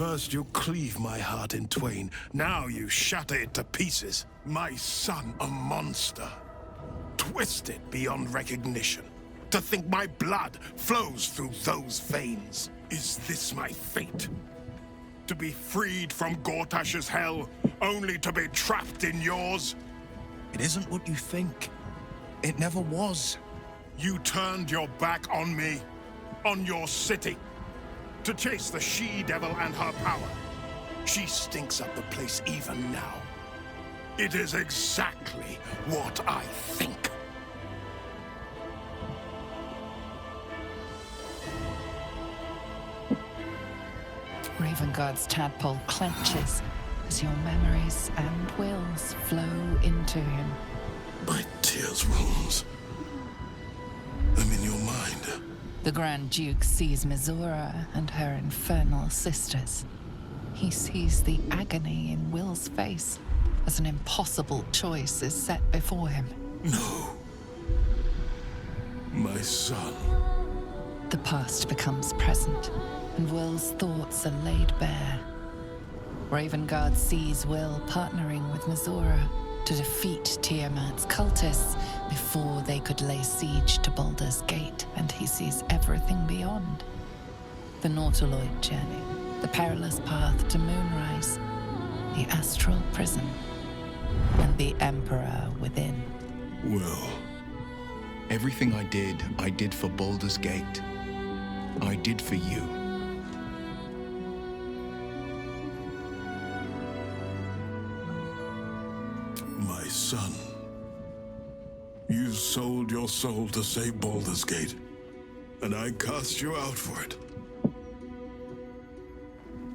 First you cleave my heart in twain, now you shatter it to pieces. My son a monster, twisted beyond recognition. To think my blood flows through those veins. Is this my fate? To be freed from Gortash's hell, only to be trapped in yours? It isn't what you think. It never was. You turned your back on me, on your city, to chase the she-devil and her power. She stinks up the place even now. It is exactly what I think. Ravengard's tadpole clenches as your memories and wills flow into him. My tears wounds. I'm in your mind. The Grand Duke sees Mizora and her infernal sisters. He sees the agony in Will's face as an impossible choice is set before him. No. My son. The past becomes present, and Will's thoughts are laid bare. Ravengard sees Will partnering with Mizora to defeat Tiamat's cultists before they could lay siege to Baldur's Gate, and he sees everything beyond. The Nautiloid journey, the perilous path to Moonrise, the astral prison, and the Emperor within. Well, Everything I did for Baldur's Gate. I did for you. my son. You sold your soul to save Baldur's Gate, and I cast you out for it.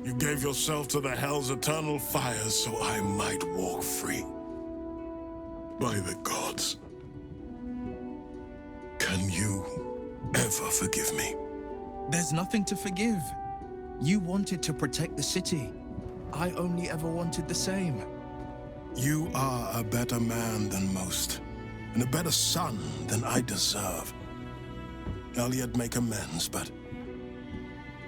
You gave yourself to the Hell's eternal fires so I might walk free. By the gods. Can you ever forgive me? There's nothing to forgive. You wanted to protect the city. I only ever wanted the same. You are a better man than most, and a better son than I deserve. I'll yet make amends, but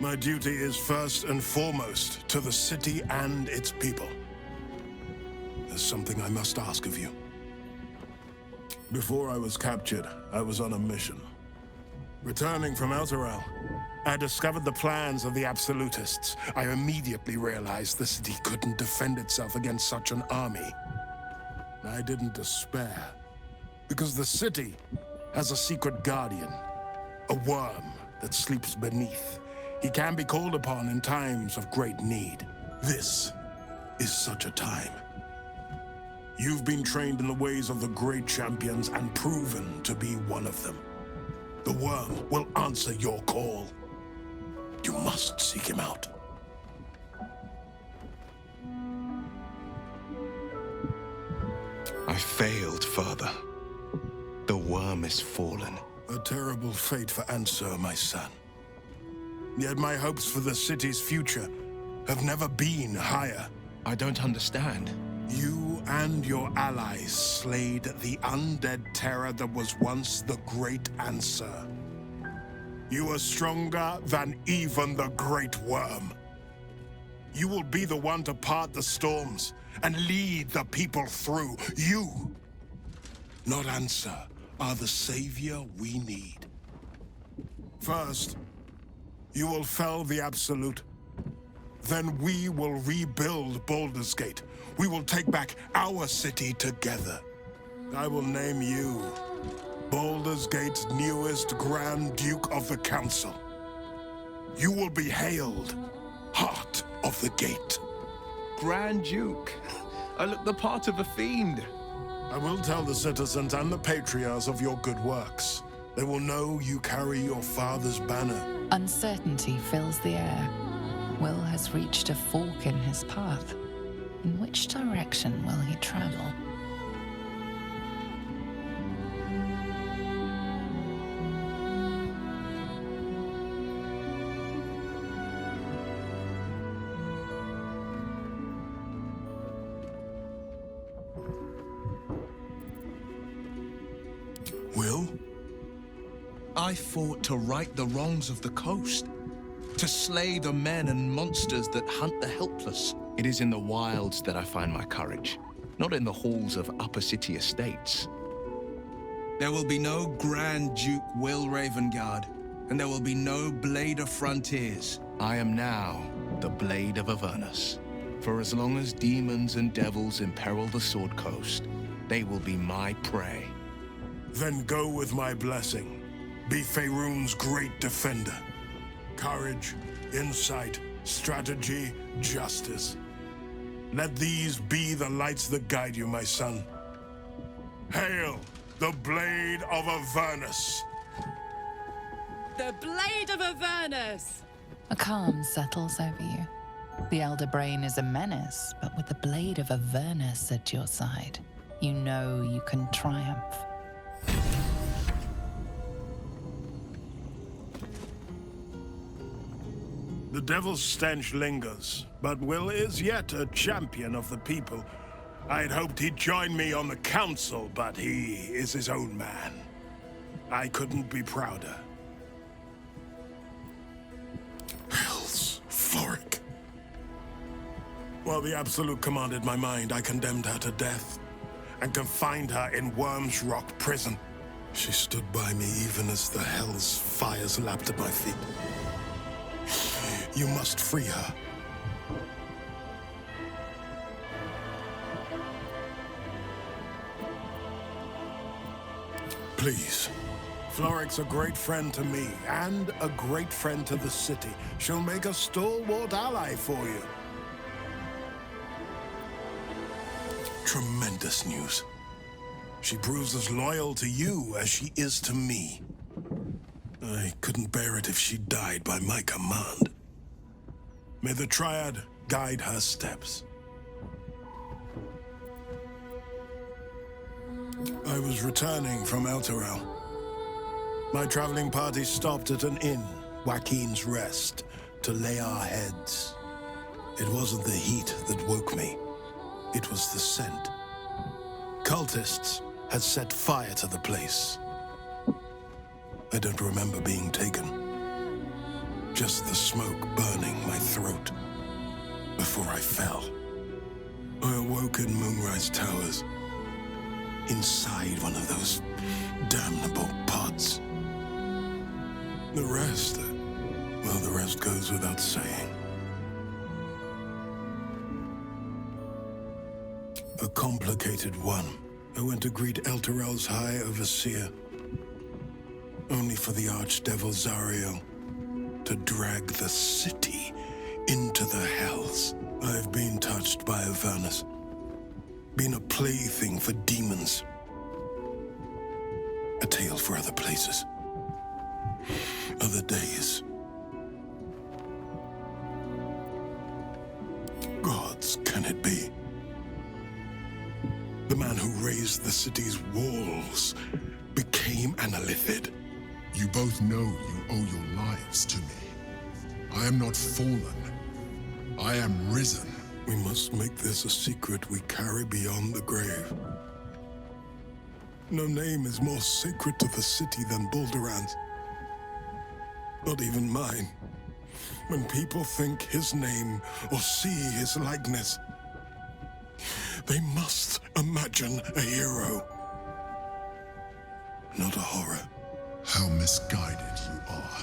my duty is first and foremost to the city and its people. There's something I must ask of you. Before I was captured, I was on a mission. Returning from Elturel, I discovered the plans of the Absolutists. I immediately realized the city couldn't defend itself against such an army. I didn't despair, because the city has a secret guardian, a worm that sleeps beneath. He can be called upon in times of great need. This is such a time. You've been trained in the ways of the great champions and proven to be one of them. The worm will answer your call. You must seek him out. I failed, Father. The worm is fallen. A terrible fate for Ansur, my son. Yet my hopes for the city's future have never been higher. I don't understand. You and your allies slayed the undead terror that was once the great Ansur. You are stronger than even the great worm. You will be the one to part the storms and lead the people through. You, not Ansur, are the savior we need. First, you will fell the Absolute. Then we will rebuild Baldur's Gate. We will take back our city together. I will name you Baldur's Gate's newest Grand Duke of the Council. You will be hailed Heart of the Gate. Grand Duke. I look the part of a fiend. I will tell the citizens and the patriarchs of your good works. They will know you carry your father's banner. Uncertainty fills the air. Will has reached a fork in his path. In which direction will he travel? Will? I fought to right the wrongs of the coast. to slay the men and monsters that hunt the helpless. It is in the wilds that I find my courage, not in the halls of upper city estates. There will be no Grand Duke Will Ravengard, and there will be no Blade of Frontiers. I am now the Blade of Avernus. For as long as demons and devils imperil the Sword Coast, they will be my prey. Then go with my blessing. Be Faerun's great defender. Courage, insight, strategy, justice. Let these be the lights that guide you, my son. Hail, the Blade of Avernus! The Blade of Avernus! A calm settles over you. The Elder Brain is a menace, but with the Blade of Avernus at your side, you know you can triumph. The devil's stench lingers, but Will is yet a champion of the people. I'd hoped he'd join me on the council, but he is his own man. I couldn't be prouder. Hells, Floric. While the Absolute commanded my mind, I condemned her to death and confined her in Worm's Rock prison. She stood by me even as the Hell's fires lapped at my feet. You must free her. Please. Floric's a great friend to me, and a great friend to the city. She'll make a stalwart ally for you. Tremendous news. She proves as loyal to you as she is to me. I couldn't bear it if she died by my command. May the Triad guide her steps. I was returning from Elturel. My traveling party stopped at an inn, Joaquin's Rest, to lay our heads. It wasn't the heat that woke me. It was the scent. Cultists had set fire to the place. I don't remember being taken. Just the smoke burning my throat before I fell. I awoke in Moonrise Towers, inside one of those damnable pods. The rest, well, the rest goes without saying. A complicated one. I went to greet Elturel's High Overseer, only for the Archdevil Zariel to drag the city into the Hells. I've been touched by Avernus, been a plaything for demons, a tale for other places, other days. Gods, can it be? The man who raised the city's walls became an Illithid. You both know you owe your lives to me. I am not fallen. I am risen. We must make this a secret we carry beyond the grave. No name is more sacred to the city than Balduran's. Not even mine. When people think his name or see his likeness, they must imagine a hero, not a horror. How misguided you are.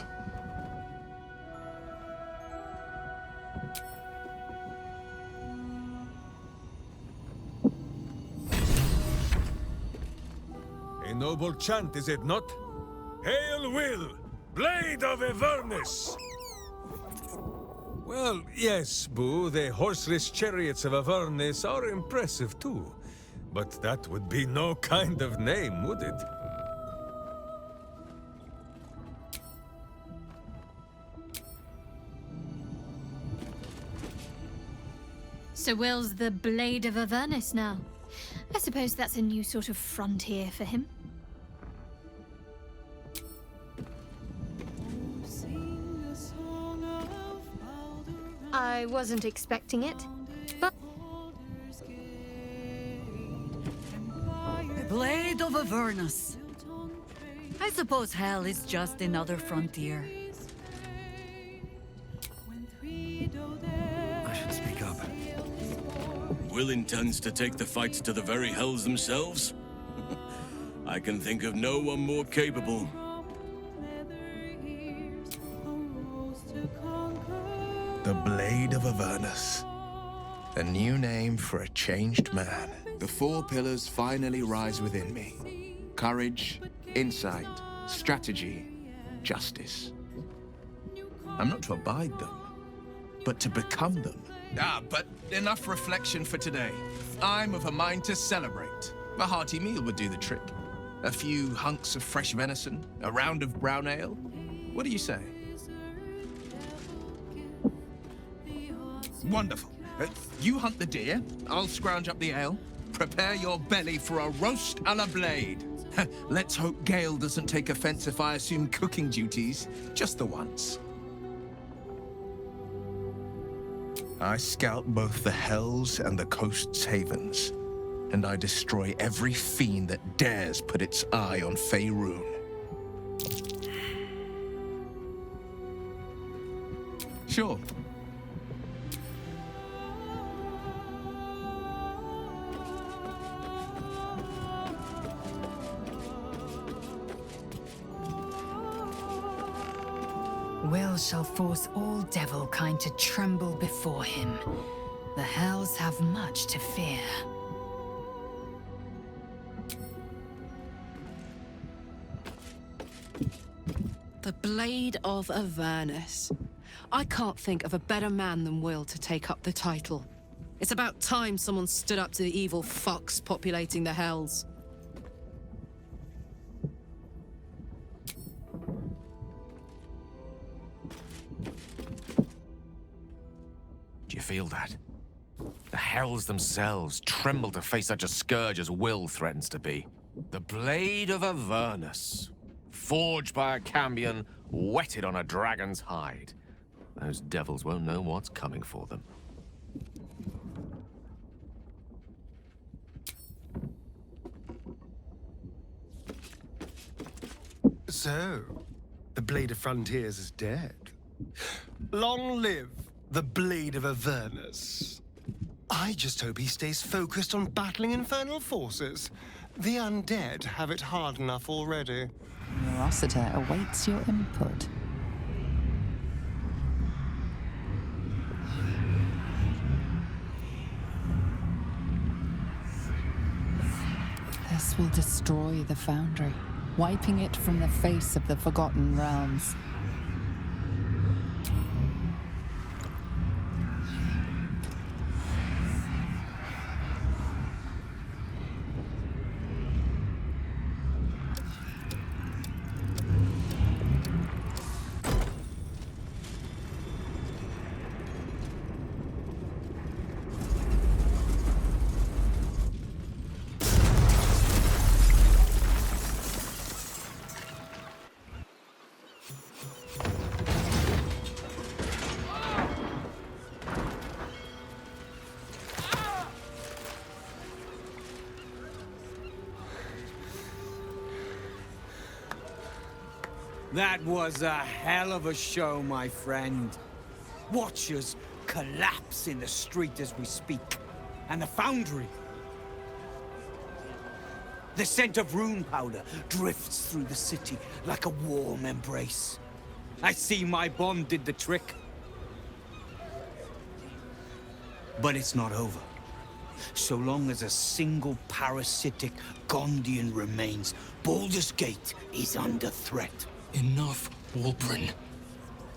A noble chant, is it not? Hail Will, Blade of Avernus! Well, yes, Boo, the horseless chariots of Avernus are impressive too. But that would be no kind of name, would it? So Will's the Blade of Avernus now. I suppose that's a new sort of frontier for him. I wasn't expecting it, but... The Blade of Avernus. I suppose hell is just another frontier. speak up. Will intends to take the fight to the very hells themselves? I can think of no one more capable. The Blade of Avernus. A new name for a changed man. The four pillars finally rise within me. Courage, insight, strategy, justice. I'm not to abide them, but to become them. But enough reflection for today. I'm of a mind to celebrate. A hearty meal would do the trick. A few hunks of fresh venison, a round of brown ale. What do you say? Wonderful. You hunt the deer, I'll scrounge up the ale. Prepare your belly for a roast a la blade. Let's hope Gale doesn't take offense if I assume cooking duties, just the once. I scout both the hells and the coast's havens, and I destroy every fiend that dares put its eye on Faerun. Sure. Will shall force all devil kind to tremble before him. The hells have much to fear. The Blade of Avernus. I can't think of a better man than Will to take up the title. It's about time someone stood up to the evil fucks populating the hells. Do you feel that? The hells themselves tremble to face such a scourge as Will threatens to be. The Blade of Avernus. Forged by a Cambion, whetted on a dragon's hide. Those devils won't know what's coming for them. So, the Blade of Frontiers is dead. Long live the Blade of Avernus. I just hope he stays focused on battling infernal forces. The undead have it hard enough already. Rossiter awaits your input. This will destroy the Foundry, wiping it from the face of the Forgotten Realms. That was a hell of a show, my friend. Watchers collapse in the street as we speak. And the Foundry. The scent of rune powder drifts through the city like a warm embrace. I see my bomb did the trick. But it's not over. So long as a single parasitic Gondian remains, Baldur's Gate is under threat. Enough, Wulbren.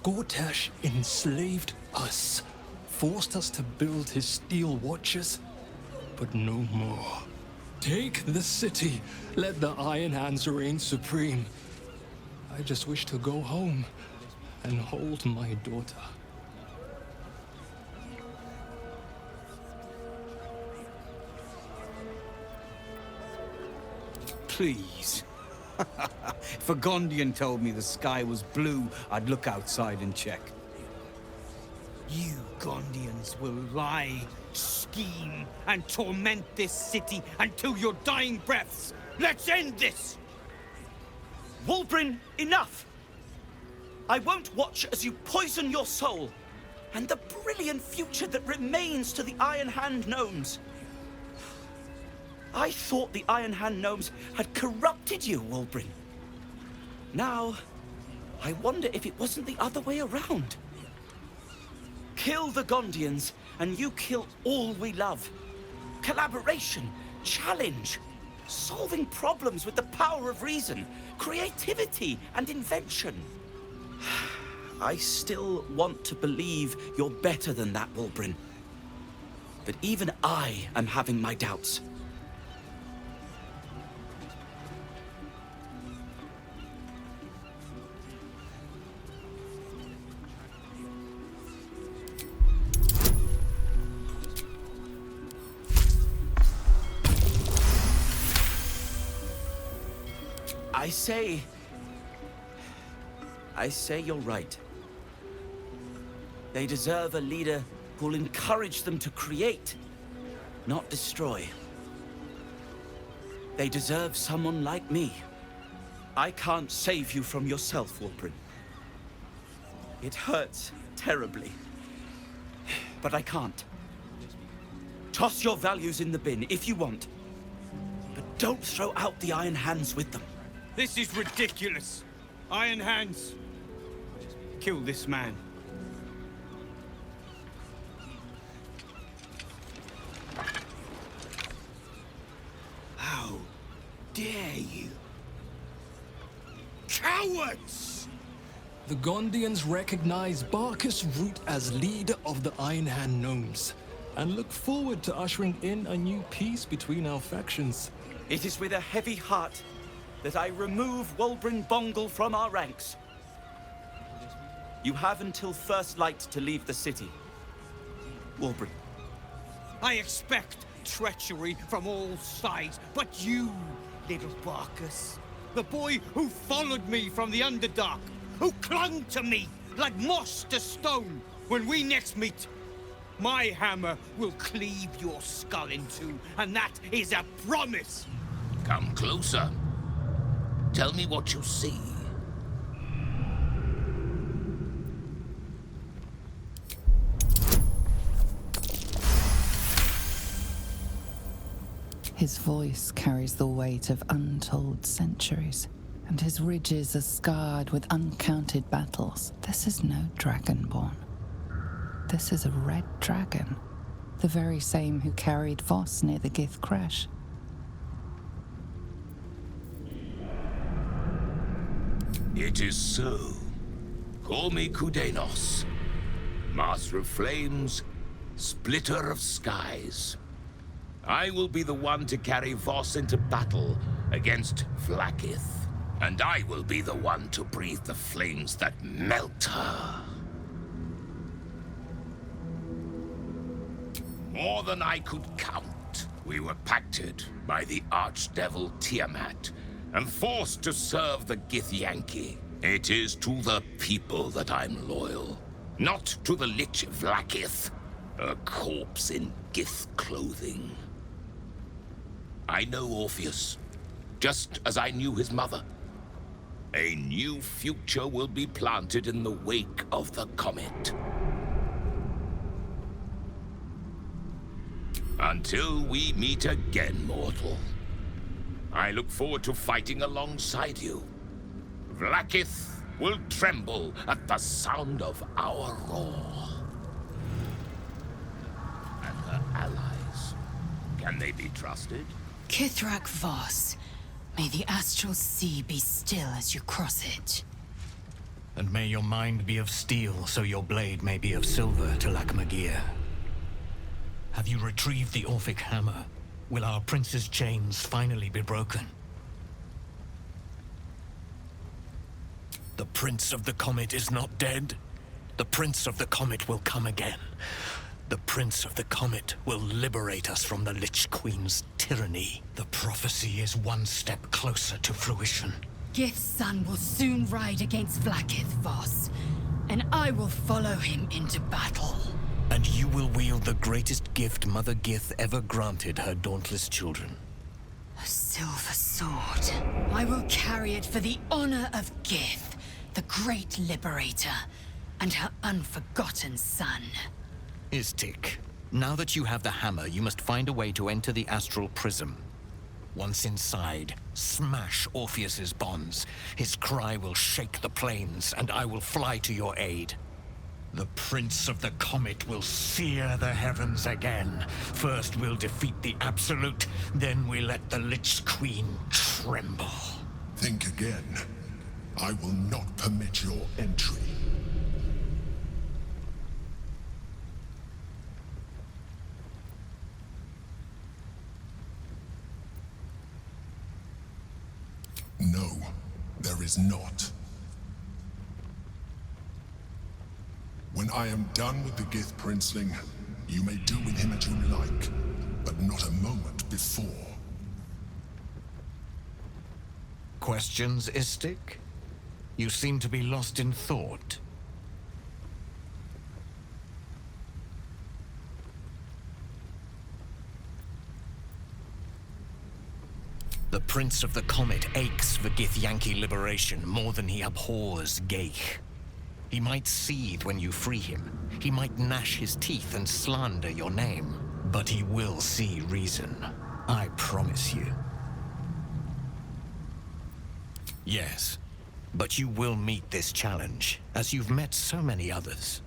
Gortash enslaved us, forced us to build his steel watches, but no more. Take the city, let the Iron Hands reign supreme. I just wish to go home and hold my daughter. Please. If a Gondian told me the sky was blue, I'd look outside and check. You Gondians will lie, scheme, and torment this city until your dying breaths. Let's end this! Wulbren, enough! I won't watch as you poison your soul. and the brilliant future that remains to the Iron Hand gnomes. I thought the Iron Hand gnomes had corrupted you, Wulbren. Now, I wonder if it wasn't the other way around. Kill the Gondians, and you kill all we love. Collaboration, challenge, solving problems with the power of reason, creativity, and invention. I still want to believe you're better than that, Wulbren. But even I am having my doubts. I say you're right. They deserve a leader who'll encourage them to create, not destroy. They deserve someone like me. I can't save you from yourself, Wulbren. It hurts terribly, but I can't. Toss your values in the bin if you want, but don't throw out the Iron Hands with them. This is ridiculous. Iron Hands. Kill this man. How dare you? Cowards! The Gondians recognize Barkus Root as leader of the Iron Hand Gnomes, and look forward to ushering in a new peace between our factions. It is with a heavy heart that I remove Wulbren Bongal from our ranks. You have until first light to leave the city. Wulbren. I expect treachery from all sides, but you, little Barkus, the boy who followed me from the Underdark, who clung to me like moss to stone, when we next meet, my hammer will cleave your skull in two, and that is a promise. Come closer. Tell me what you see. His voice carries the weight of untold centuries, and his ridges are scarred with uncounted battles. This is no Dragonborn. This is a red dragon, the very same who carried Voss near the Gith crash. It is so. Call me Kudenos, Master of Flames, Splitter of Skies. I will be the one to carry Voss into battle against Vlaakith, and I will be the one to breathe the flames that melt her. More than I could count, we were pacted by the Archdevil Tiamat and forced to serve the Githyanki. It is to the people that I'm loyal, not to the Lich Vlaakith, a corpse in Gith clothing. I know Orpheus, just as I knew his mother. A new future will be planted in the wake of the comet. Until we meet again, mortal. I look forward to fighting alongside you. Vlaakith will tremble at the sound of our roar. And her allies, can they be trusted? Kithrak Voss, may the astral sea be still as you cross it. And may your mind be of steel, so your blade may be of silver to Lakmagir. Have you retrieved the Orphic hammer? Will our prince's chains finally be broken? The Prince of the Comet is not dead. The Prince of the Comet will come again. The Prince of the Comet will liberate us from the Lich Queen's tyranny. The prophecy is one step closer to fruition. Gith's son will soon ride against Vlaakith, Voss, and I will follow him into battle. And you will wield the greatest gift Mother Gith ever granted her dauntless children. A silver sword. I will carry it for the honor of Gith, the great liberator, and her unforgotten son. Istik, now that you have the hammer, you must find a way to enter the astral prism. Once inside, smash Orpheus's bonds. His cry will shake the plains, and I will fly to your aid. The Prince of the Comet will sear the heavens again. First we'll defeat the Absolute, then we let the Lich Queen tremble. Think again. I will not permit your entry. No, there is not. When I am done with the Gith Princeling, you may do with him as you like, but not a moment before. Questions, Istik? You seem to be lost in thought. The Prince of the Comet aches for Githyanki liberation more than he abhors Geich. He might seethe when you free him. He might gnash his teeth and slander your name. But he will see reason. I promise you. Yes, but you will meet this challenge, as you've met so many others.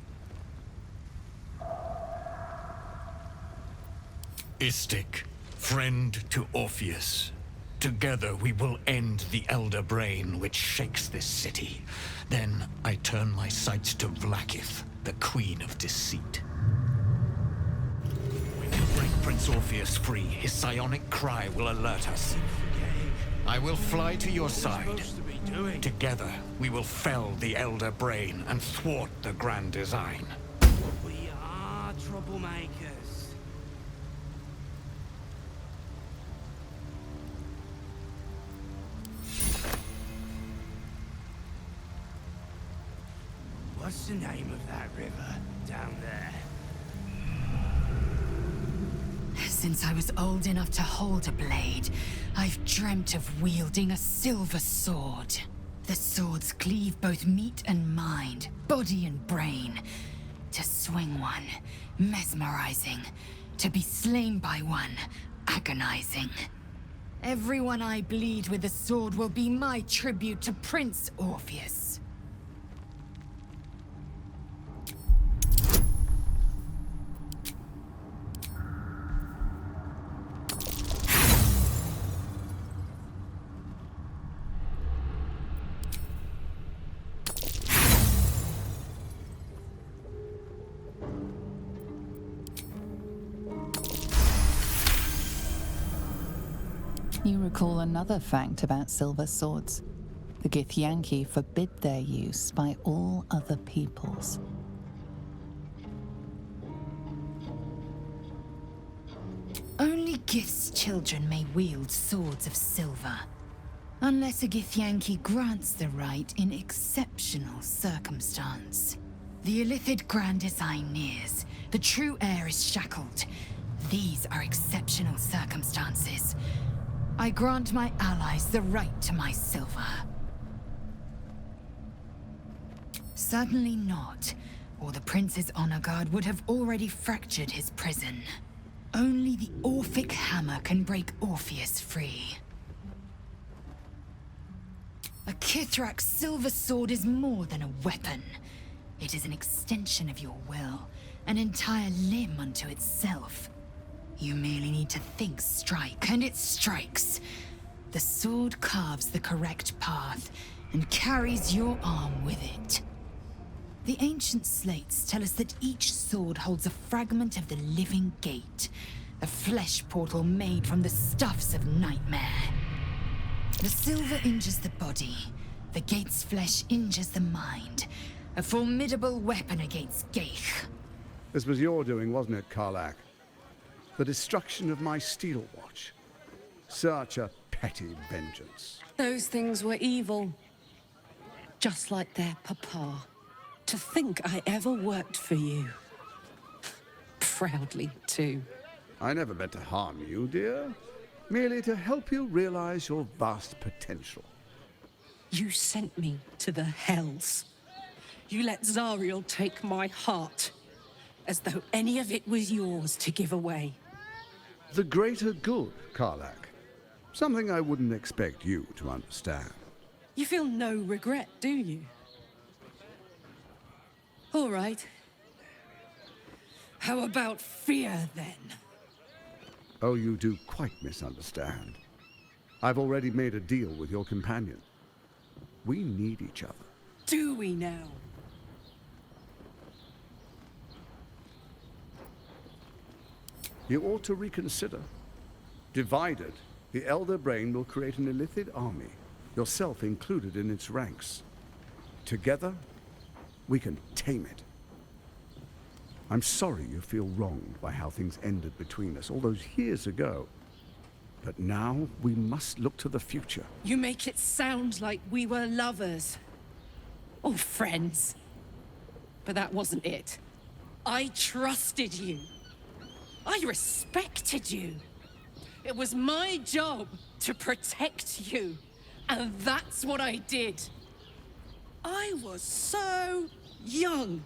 Istik, friend to Orpheus. Together we will end the Elder Brain which shakes this city. Then I turn my sights to Vlaakith, the Queen of Deceit. When you break Prince Orpheus free, his psionic cry will alert us. I will fly to your side. Together we will fell the Elder Brain and thwart the grand design. We are troublemakers. What's the name of that river down there? Since I was old enough to hold a blade, I've dreamt of wielding a silver sword. The swords cleave both meat and mind, body and brain. To swing one, mesmerizing. To be slain by one, agonizing. Everyone I bleed with the sword will be my tribute to Prince Orpheus. You recall another fact about silver swords. The Githyanki forbid their use by all other peoples. Only Gith's children may wield swords of silver. Unless a Githyanki grants the right in exceptional circumstance. The Illithid grand design nears. The true heir is shackled. These are exceptional circumstances. I grant my allies the right to my silver. Certainly not, or the Prince's honor guard would have already fractured his prison. Only the Orphic hammer can break Orpheus free. A Kithrak's silver sword is more than a weapon. It is an extension of your will, an entire limb unto itself. You merely need to think strike, and it strikes. The sword carves the correct path, and carries your arm with it. The ancient slates tell us that each sword holds a fragment of the living gate, a flesh portal made from the stuffs of nightmare. The silver injures the body, the gate's flesh injures the mind, a formidable weapon against Geich. This was your doing, wasn't it, Karlach? The destruction of my steel watch. Such a petty vengeance. Those things were evil. Just like their papa. To think I ever worked for you. Proudly, too. I never meant to harm you, dear. Merely to help you realize your vast potential. You sent me to the hells. You let Zariel take my heart, as though any of it was yours to give away. The greater good, Karlach. Something I wouldn't expect you to understand. You feel no regret, do you? All right. How about fear, then? Oh, you do quite misunderstand. I've already made a deal with your companion. We need each other. Do we now? You ought to reconsider. Divided, the Elder Brain will create an Illithid army, yourself included in its ranks. Together, we can tame it. I'm sorry you feel wronged by how things ended between us all those years ago. But now we must look to the future. You make it sound like we were lovers. Or friends. But that wasn't it. I trusted you. I respected you. It was my job to protect you. And that's what I did. I was so young.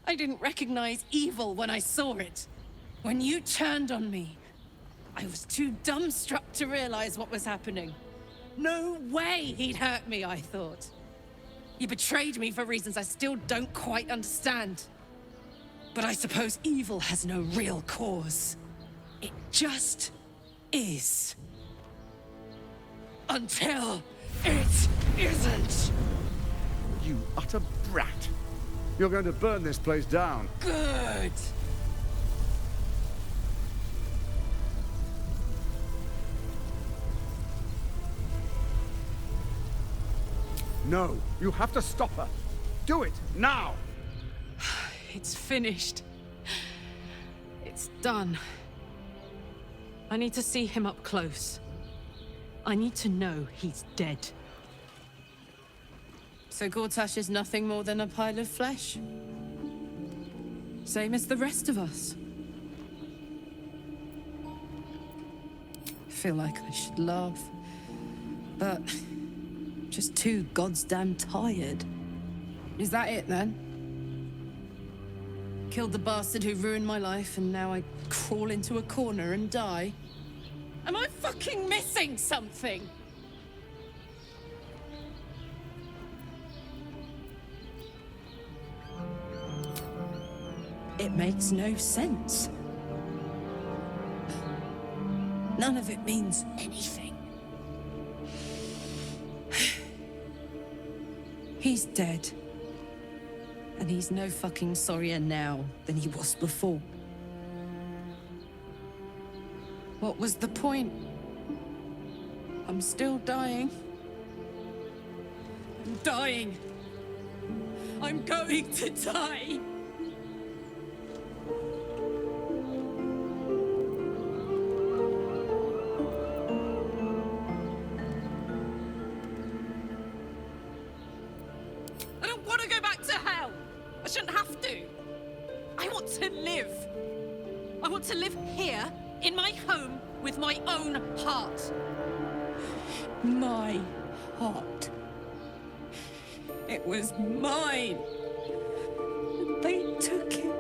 I didn't recognize evil when I saw it. When you turned on me, I was too dumbstruck to realize what was happening. No way he'd hurt me, I thought. You betrayed me for reasons I still don't quite understand. But I suppose evil has no real cause. It just is. Until it isn't. You utter brat. You're going to burn this place down. Good. No, you have to stop her. Do it, now! It's finished. It's done. I need to see him up close. I need to know he's dead. So Gortash is nothing more than a pile of flesh? Same as the rest of us. I feel like I should laugh, but just too goddamn tired. Is that it, then? Killed the bastard who ruined my life, and now I crawl into a corner and die? Am I fucking missing something? It makes no sense. None of it means anything. He's dead. And he's no fucking sorrier now than he was before. What was the point? I'm still dying. I'm dying. I'm going to die. I don't want to go back to hell. I shouldn't have to. I want to live. I want to live here, in my home, with my own heart. My heart. It was mine. They took it.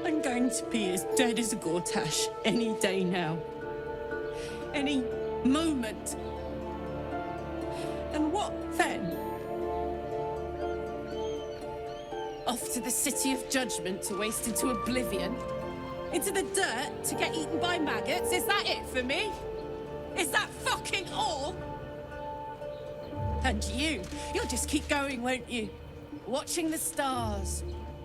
I'm going to be as dead as a Gortash any day now. Any moment. And what then? Off to the City of Judgment to waste into oblivion? Into the dirt to get eaten by maggots? Is that it for me? Is that fucking all? And you'll just keep going, won't you? Watching the stars,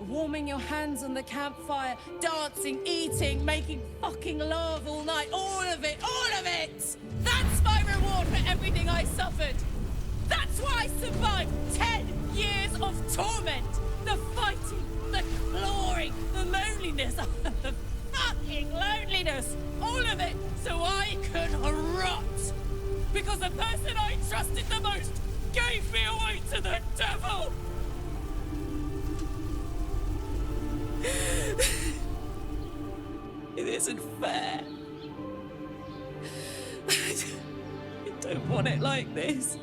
warming your hands on the campfire, dancing, eating, making fucking love all night. All of it, all of it! That's my reward for everything I suffered. That's why I survived 10 years of torment. The fighting, the clawing, the loneliness, the fucking loneliness. All of it so I could rot. Because the person I trusted the most gave me away to the devil. It isn't fair. I don't want it like this.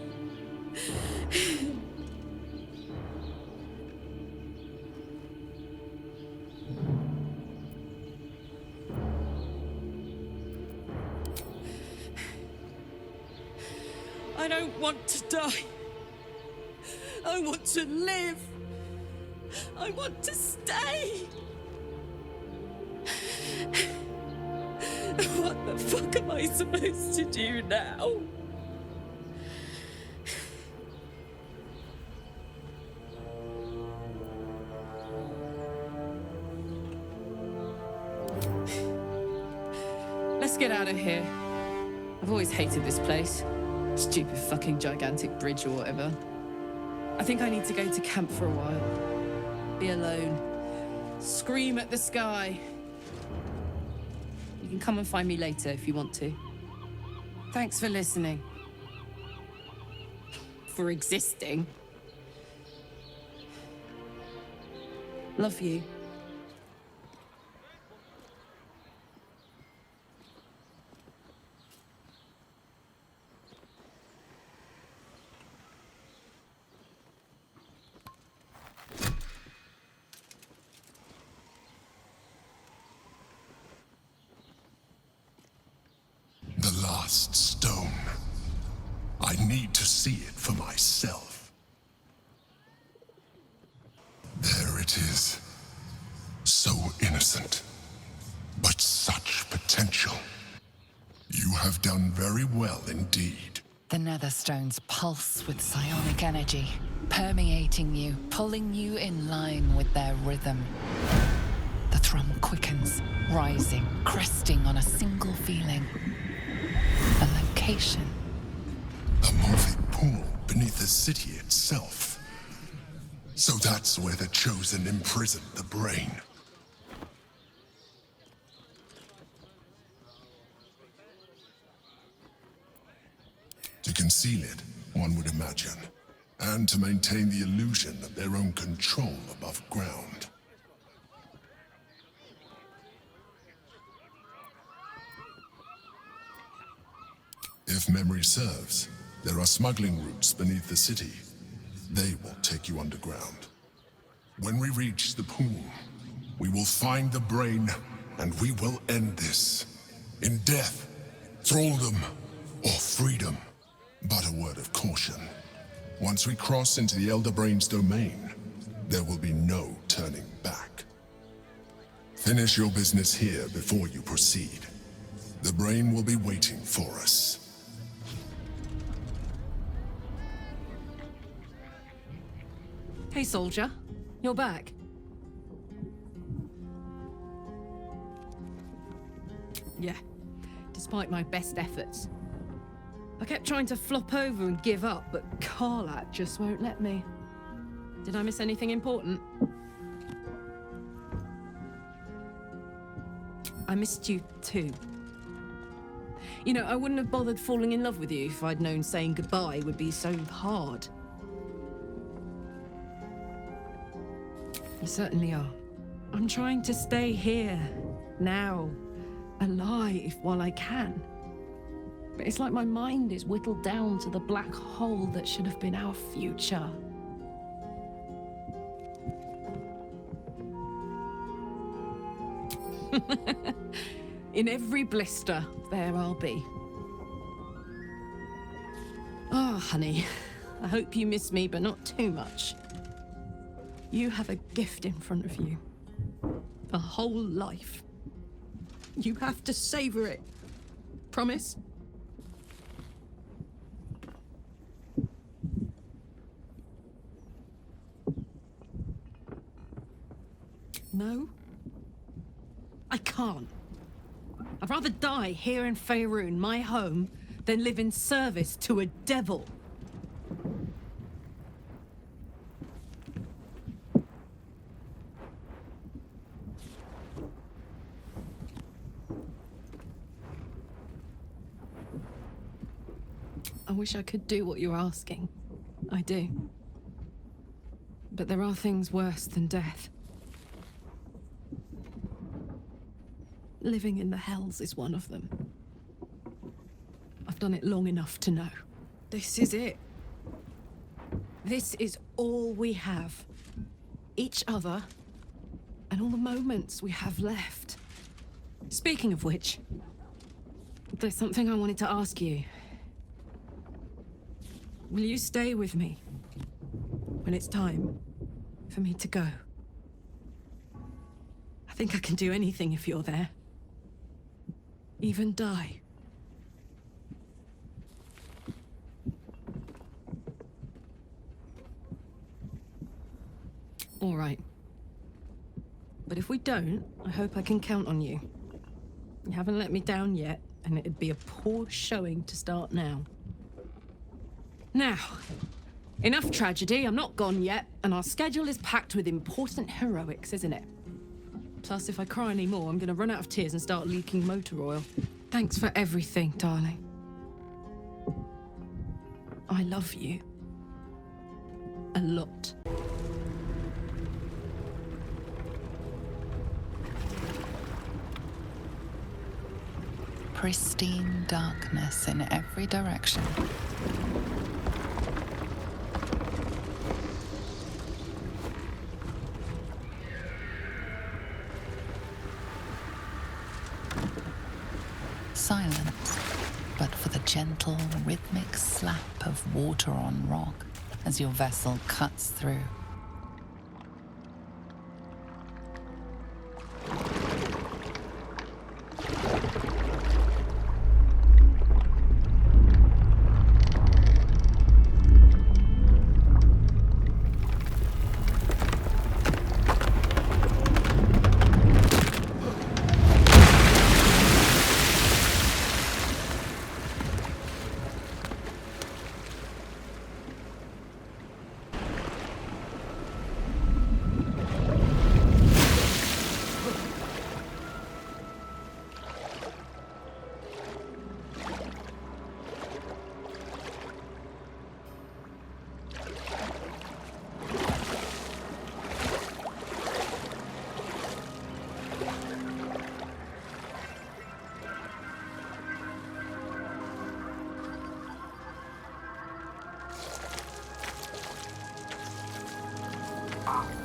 I don't want to die. I want to live. I want to stay. What the fuck am I supposed to do now? Let's get out of here. I've always hated this place. Stupid fucking gigantic bridge or whatever. I think I need to go to camp for a while. Be alone. Scream at the sky. You can come and find me later if you want to. Thanks for listening. For existing. Love you. The last stone. I need to see it for myself. There it is. So innocent, but such potential. You have done very well indeed. The Netherstones pulse with psionic energy, permeating you, pulling you in line with their rhythm. The thrum quickens, rising, cresting on a single feeling. A location. A moving pool beneath the city itself. So that's where the Chosen imprisoned the brain. To conceal it, one would imagine, and to maintain the illusion of their own control above ground. If memory serves, there are smuggling routes beneath the city. They will take you underground. When we reach the pool, we will find the brain, and we will end this. In death, thraldom, or freedom. But a word of caution. Once we cross into the Elder Brain's domain, there will be no turning back. Finish your business here before you proceed. The brain will be waiting for us. Hey, soldier. You're back. Yeah, despite my best efforts. I kept trying to flop over and give up, but Karlach just won't let me. Did I miss anything important? I missed you too. You know, I wouldn't have bothered falling in love with you if I'd known saying goodbye would be so hard. You certainly are. I'm trying to stay here, now, alive while I can. But it's like my mind is whittled down to the black hole that should have been our future. In every blister, there I'll be. Oh, honey, I hope you miss me, but not too much. You have a gift in front of you. A whole life. You have to savor it. Promise? No? I can't. I'd rather die here in Faerun, my home, than live in service to a devil. I wish I could do what you're asking. I do. But there are things worse than death. Living in the hells is one of them. I've done it long enough to know. This is it. This is all we have. Each other, and all the moments we have left. Speaking of which, there's something I wanted to ask you. will you stay with me when it's time for me to go? I think I can do anything if you're there. Even die. All right. But if we don't, I hope I can count on you. You haven't let me down yet, and it'd be a poor showing to start now. Now, enough tragedy. I'm not gone yet, and our schedule is packed with important heroics, isn't it? Plus, if I cry anymore, I'm gonna run out of tears and start leaking motor oil. Thanks for everything, darling. I love you. A lot. Pristine darkness in every direction. Silence, but for the gentle, rhythmic slap of water on rock as your vessel cuts through.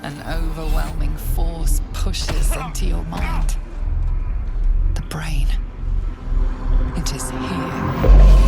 An overwhelming force pushes into your mind. The brain. It is here.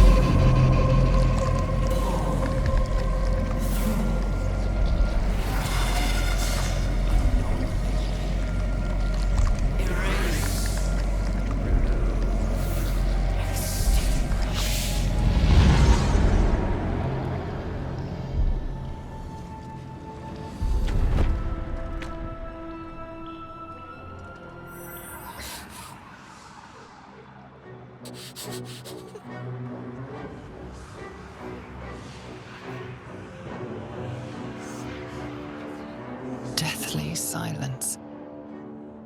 Deathly silence.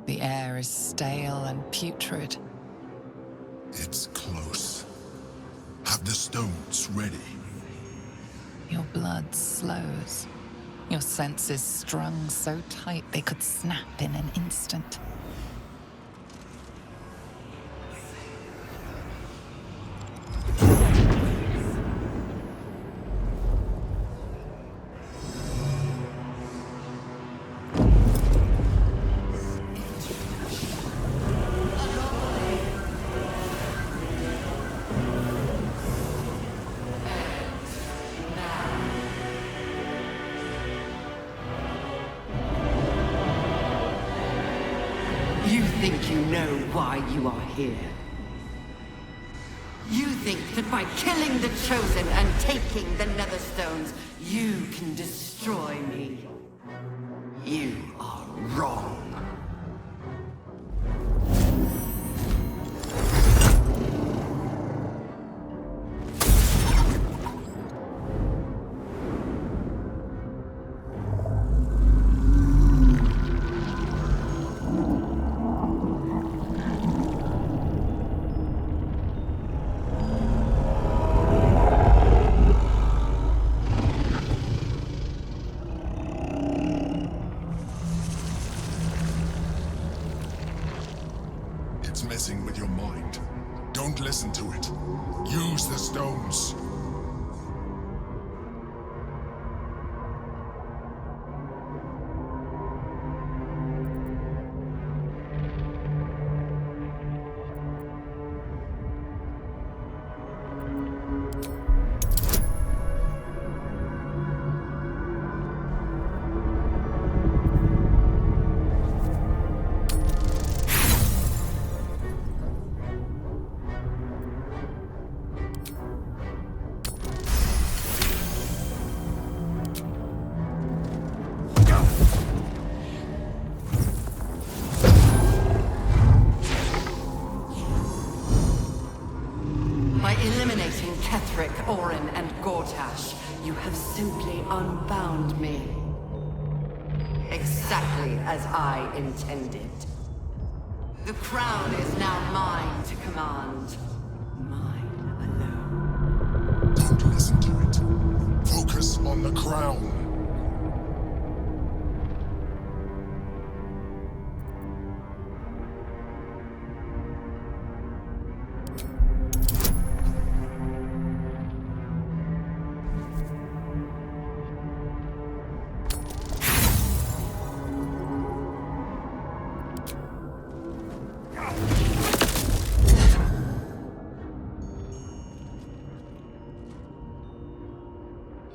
The air is stale and putrid. It's close. Have the stones ready. Your blood slows. Your senses strung so tight they could snap in an instant. You think you know why you are here? You think that by killing the Chosen and taking the Netherstones, you can destroy me? You are wrong. It's messing with your mind. Don't listen to it. Use the stones. as I intended. The crown is now mine to command. Mine alone. Don't listen to it. Focus on the crown.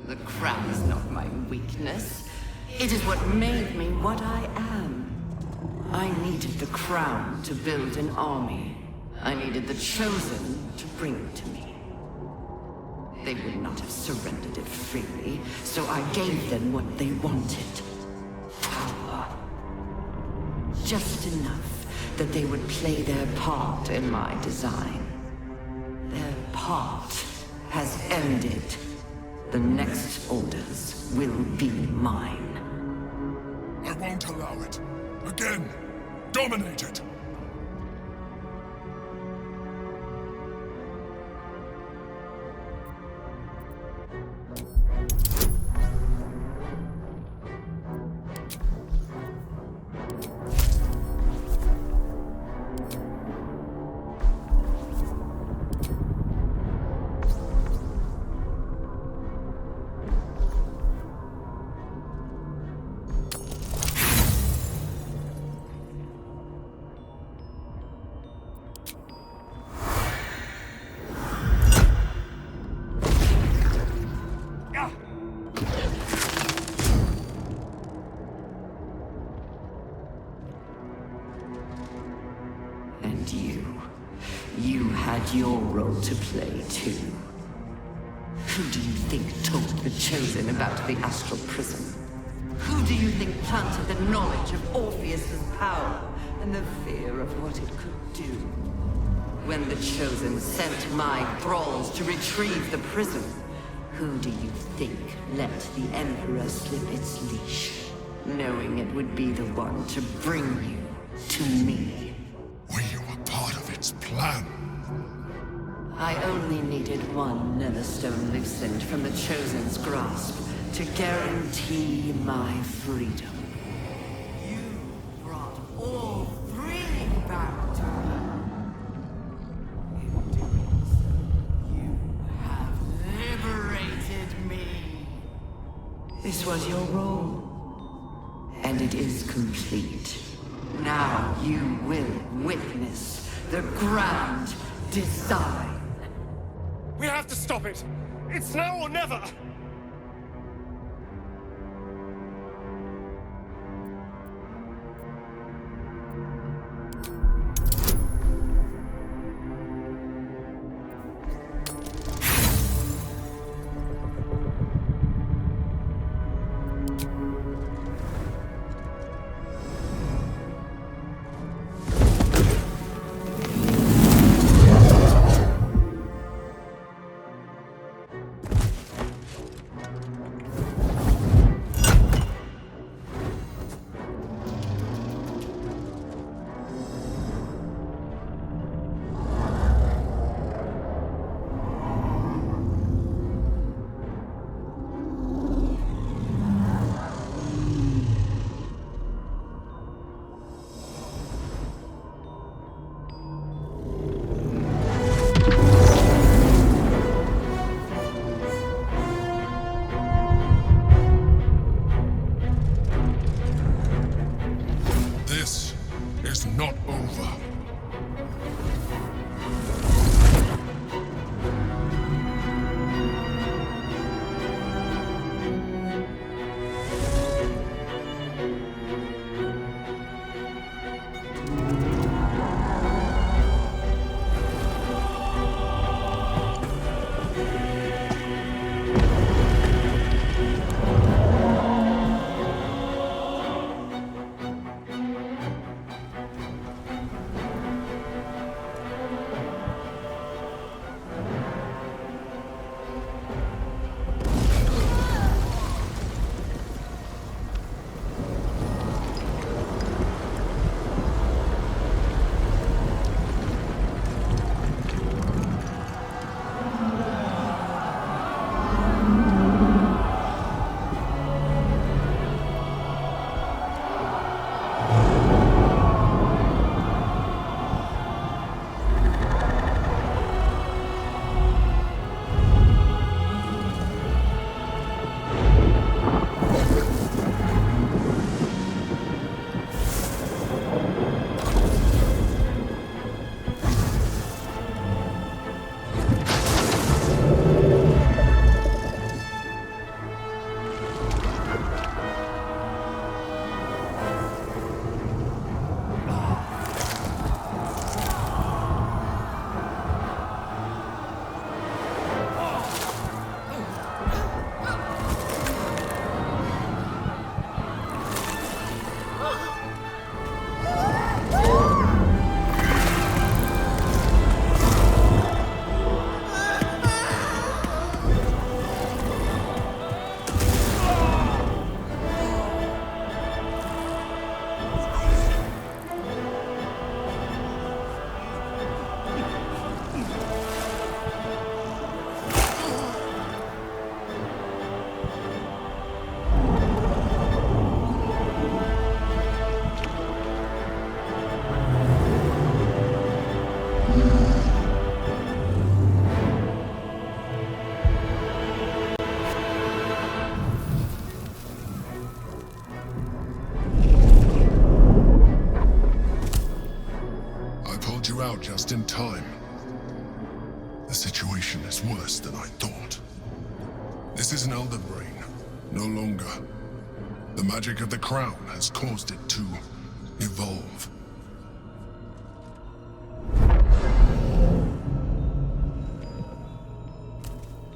The crown is not my weakness. It is what made me what I am. I needed the crown to build an army. I needed the Chosen to bring it to me. They would not have surrendered it freely, so I gave them what they wanted. Power. Just enough that they would play their part in my design. Their part has ended. The next orders will be mine. I won't allow it. Again, dominate it. And you had your role to play too. Who do you think told the Chosen about the astral prism? Who do you think planted the knowledge of Orpheus's power and the fear of what it could do? When the Chosen sent my thralls to retrieve the prism, who do you think let the Emperor slip its leash, knowing it would be the one to bring you to me? Were you a part of its plan? I only needed one Netherstone loosened from the Chosen's grasp to guarantee my freedom. You brought all three back to me. In doing so, you have liberated me. This was your role, and it is complete. Now you will witness the grand design. We have to stop it! It's now or never! is not over. out just in time. The situation is worse than I thought. This is an Elder Brain, no longer. The magic of the crown has caused it to evolve.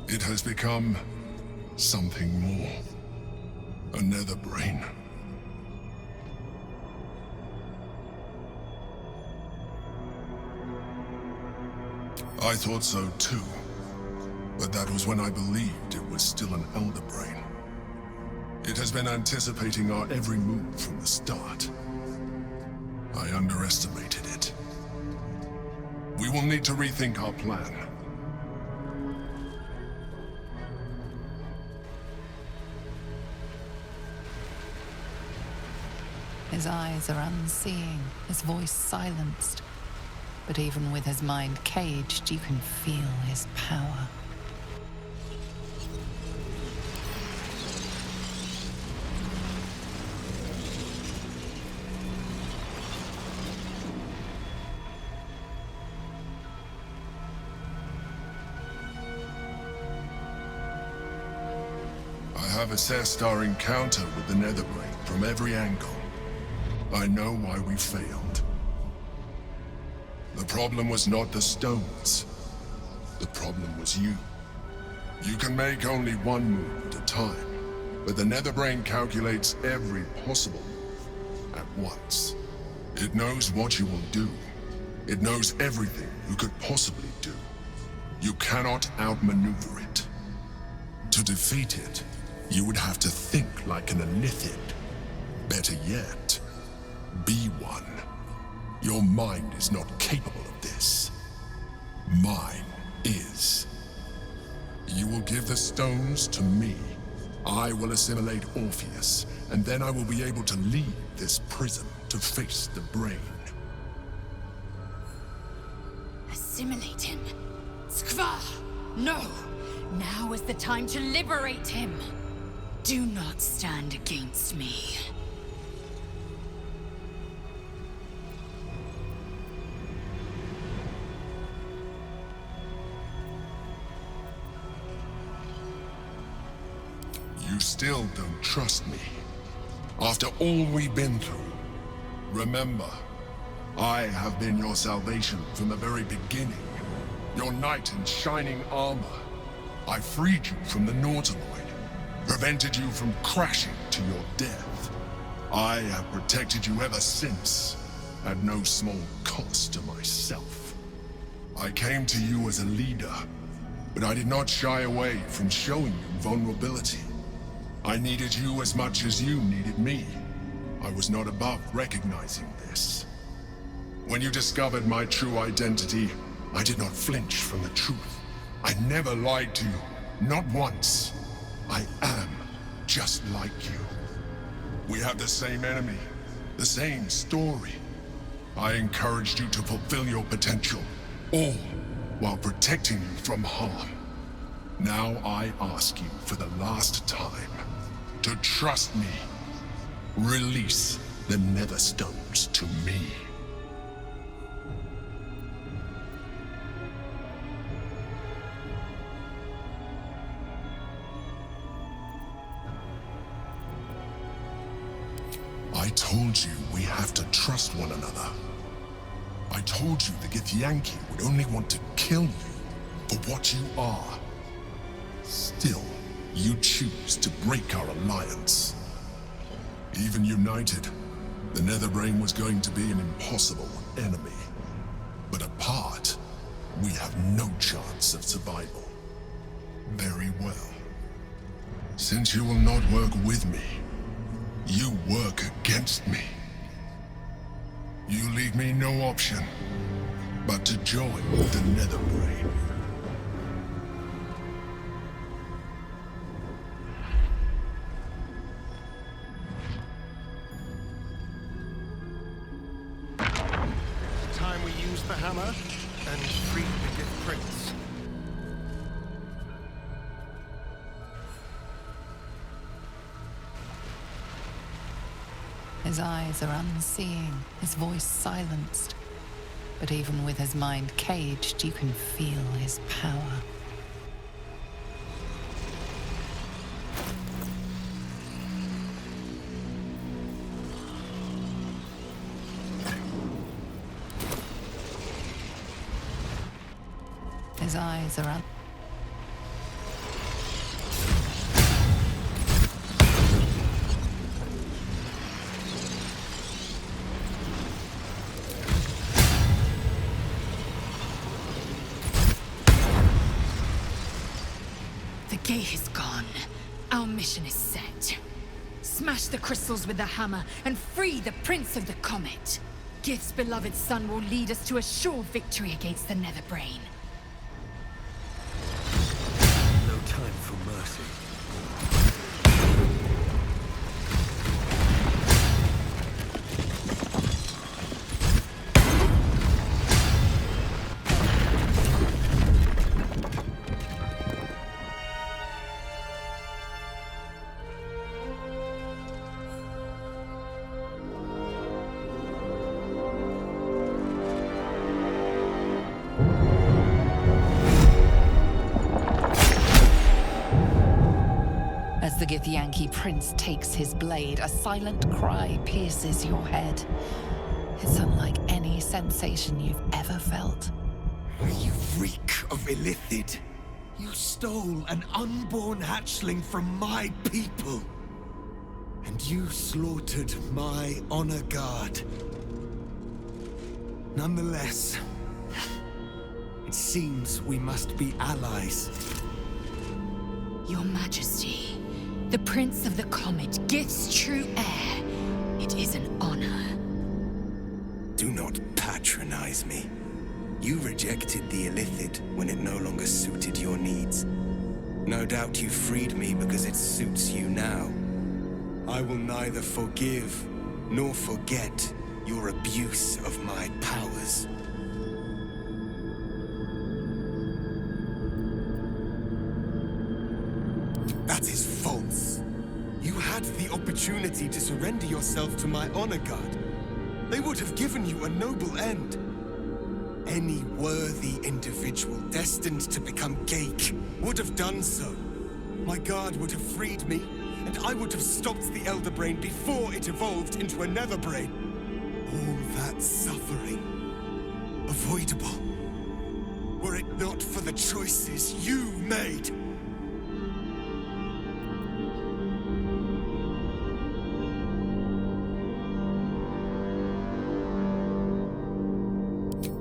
It has become something more. A nether brain. I thought so too, but that was when I believed it was still an Elder Brain. It has been anticipating our every move from the start. I underestimated it. We will need to rethink our plan. His eyes are unseeing, his voice silenced. But even with his mind caged, you can feel his power. I have assessed our encounter with the Netherbrain from every angle. I know why we failed. The problem was not the stones. The problem was you. You can make only one move at a time, but the Netherbrain calculates every possible move at once. It knows what you will do. It knows everything you could possibly do. You cannot outmaneuver it. To defeat it, you would have to think like an Illithid. Better yet, be one. Your mind is not capable of this. Mine is. You will give the stones to me. I will assimilate Orpheus, and then I will be able to leave this prison to face the brain. Assimilate him. Skva! No! Now is the time to liberate him. Do not stand against me. You still don't trust me. After all we've been through. Remember, I have been your salvation from the very beginning. Your knight in shining armor. I freed you from the Nautiloid, prevented you from crashing to your death. I have protected you ever since, at no small cost to myself. I came to you as a leader, but I did not shy away from showing you vulnerability. I needed you as much as you needed me. I was not above recognizing this. When you discovered my true identity, I did not flinch from the truth. I never lied to you, not once. I am just like you. We have the same enemy, the same story. I encouraged you to fulfill your potential, all while protecting you from harm. Now I ask you for the last time to trust me. Release the Netherstones to me. I told you we have to trust one another. I told you the Githyanki would only want to kill you for what you are. Still, you choose to break our alliance. Even united, the Netherbrain was going to be an impossible enemy. But apart, we have no chance of survival. Very well. Since you will not work with me, you work against me. You leave me no option but to join the Netherbrain. Time we use the hammer and free the Gift Prince. His eyes are unseeing, his voice silenced. But even with his mind caged, you can feel his power. His eyes are up. The gate is gone. Our mission is set. Smash the crystals with the hammer and free the Prince of the Comet. Gith's beloved son will lead us to a sure victory against the Netherbrain. No time for mercy. As the Githyanki prince takes his blade, a silent cry pierces your head. It's unlike any sensation you've ever felt. You reek of Illithid. You stole an unborn hatchling from my people. And you slaughtered my honor guard. Nonetheless, it seems we must be allies. Your Majesty, the Prince of the Comet, Gith's true heir. It is an honor. Do not patronize me. You rejected the Illithid when it no longer suited your needs. No doubt you freed me because it suits you now. I will neither forgive nor forget your abuse of my powers. That is false. You had the opportunity to surrender yourself to my honor guard. They would have given you a noble end. Any worthy individual destined to become Geik would have done so. My guard would have freed me, and I would have stopped the Elder Brain before it evolved into a Nether Brain. All that suffering, avoidable, were it not for the choices you made.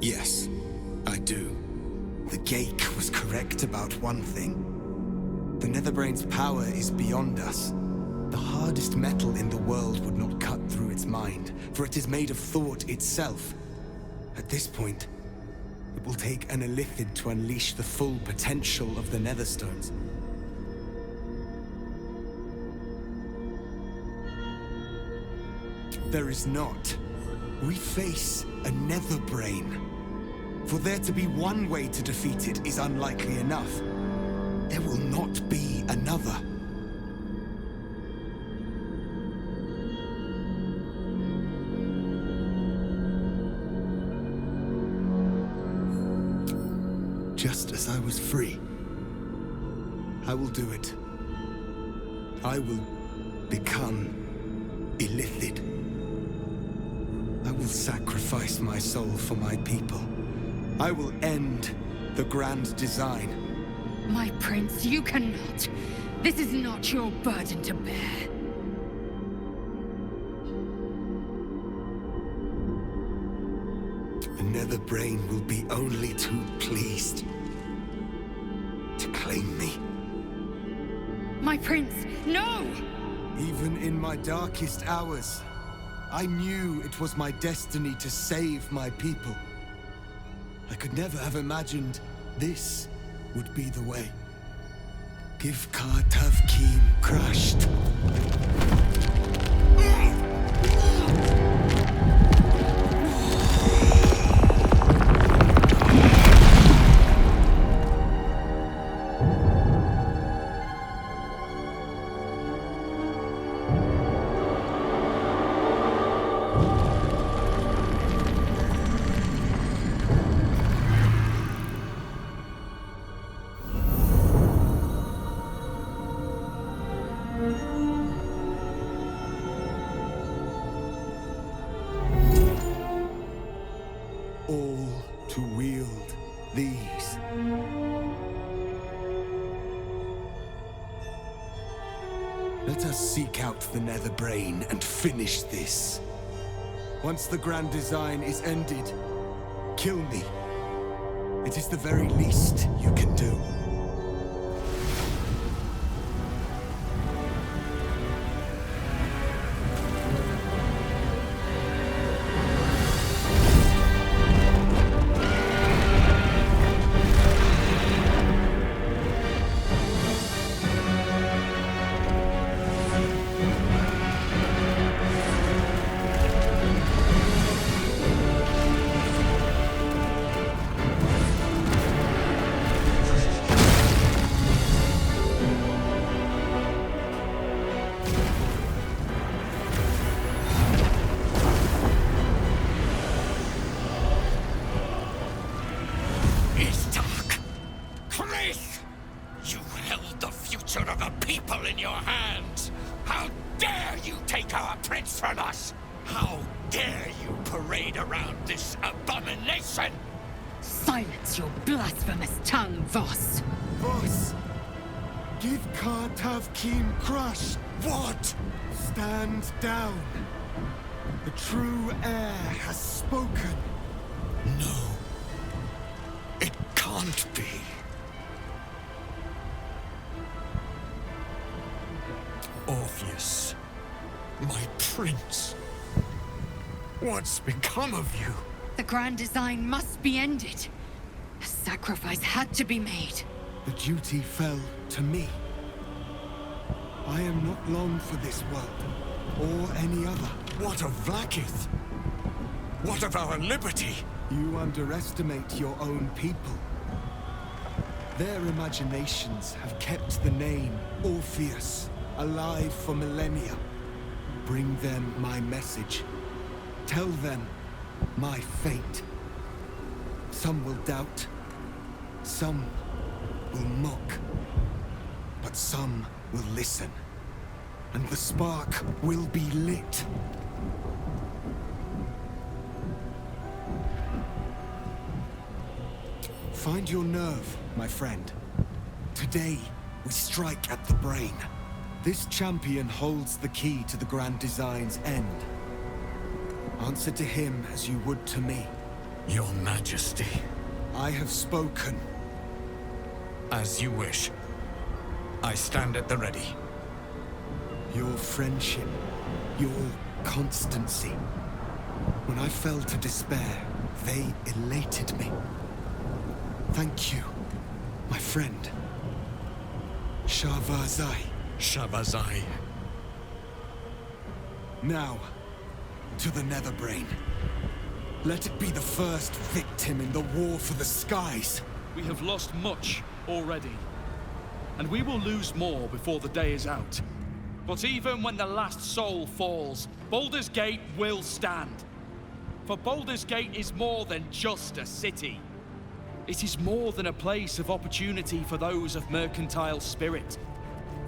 Yes, I do. The Geik was correct about one thing. The Netherbrain's power is beyond us. The hardest metal in the world would not cut through its mind, for it is made of thought itself. At this point, it will take an Illithid to unleash the full potential of the Netherstones. There is not. We face a Netherbrain. For there to be one way to defeat it is unlikely enough. There will not be another. Just as I was free, I will do it. I will become Illithid. I will sacrifice my soul for my people. I will end the grand design. My prince, you cannot. This is not your burden to bear. The Netherbrain will be only too pleased to claim me. My prince, no! Even in my darkest hours, I knew it was my destiny to save my people. I could never have imagined this would be the way. Give Tavkim crushed. to wield these. Let us seek out the Nether Brain and finish this. Once the Grand Design is ended, kill me. It is the very least you can do. You held the future of the people in your hands! How dare you take our prince from us! How dare you parade around this abomination! Silence your blasphemous tongue, Voss! Voss! Give Kartav Keen crush! What? Stand down! The true heir has spoken! No. It can't be. Orpheus, my prince. What's become of you? The Grand Design must be ended. A sacrifice had to be made. The duty fell to me. I am not long for this world, or any other. What of Vlaakith? What of our liberty? You underestimate your own people. Their imaginations have kept the name Orpheus alive for millennia. Bring them my message. Tell them my fate. Some will doubt. Some will mock. But some will listen. And the spark will be lit. Find your nerve, my friend. Today, we strike at the brain. This champion holds the key to the Grand Design's end. Answer to him as you would to me. Your Majesty. I have spoken. As you wish. I stand at the ready. Your friendship, your constancy. When I fell to despair, they elated me. Thank you, my friend. Shavazai. Shavazai. Now, to the Netherbrain. Let it be the first victim in the war for the skies. We have lost much already. And we will lose more before the day is out. But even when the last soul falls, Baldur's Gate will stand. For Baldur's Gate is more than just a city. It is more than a place of opportunity for those of mercantile spirit.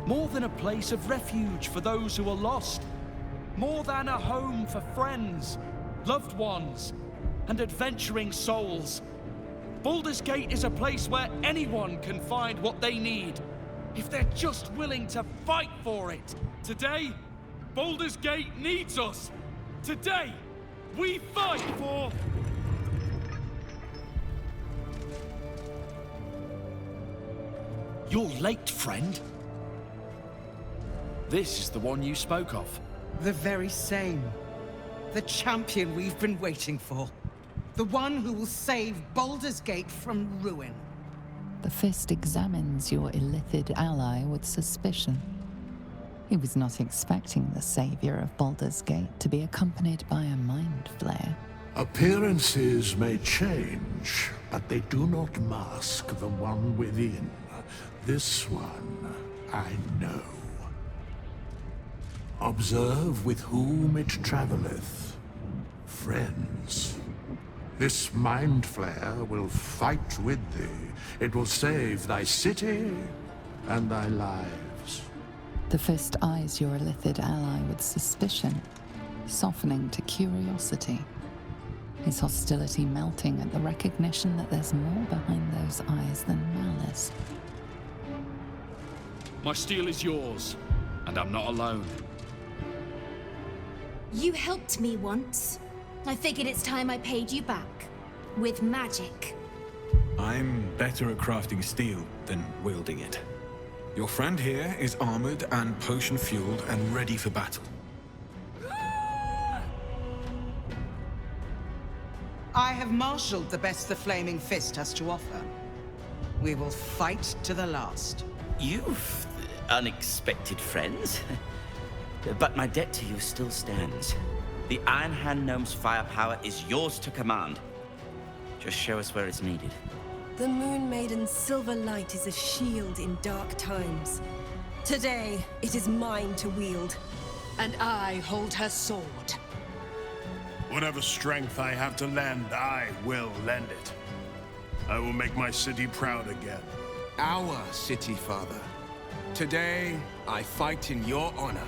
More than a place of refuge for those who are lost. More than a home for friends, loved ones, and adventuring souls. Baldur's Gate is a place where anyone can find what they need, if they're just willing to fight for it. Today, Baldur's Gate needs us. Today, we fight for... You're late, friend. This is the one you spoke of. The very same. The champion we've been waiting for. The one who will save Baldur's Gate from ruin. The Fist examines your illithid ally with suspicion. He was not expecting the savior of Baldur's Gate to be accompanied by a mind flare. Appearances may change, but they do not mask the one within. This one, I know. Observe with whom it traveleth. Friends. This mind flare will fight with thee. It will save thy city and thy lives. The Fist eyes your illithid ally with suspicion, softening to curiosity. his hostility melting at the recognition that there's more behind those eyes than malice. My steel is yours, and I'm not alone. You helped me once. I figured it's time I paid you back. With magic. I'm better at crafting steel than wielding it. Your friend here is armored and potion-fueled and ready for battle. I have marshaled the best the Flaming Fist has to offer. We will fight to the last. You've unexpected friends. But my debt to you still stands. The Iron Hand Gnome's firepower is yours to command. Just show us where it's needed. The Moon Maiden's silver light is a shield in dark times. Today, it is mine to wield. And I hold her sword. Whatever strength I have to lend, I will lend it. I will make my city proud again. Our city, Father. Today, I fight in your honor.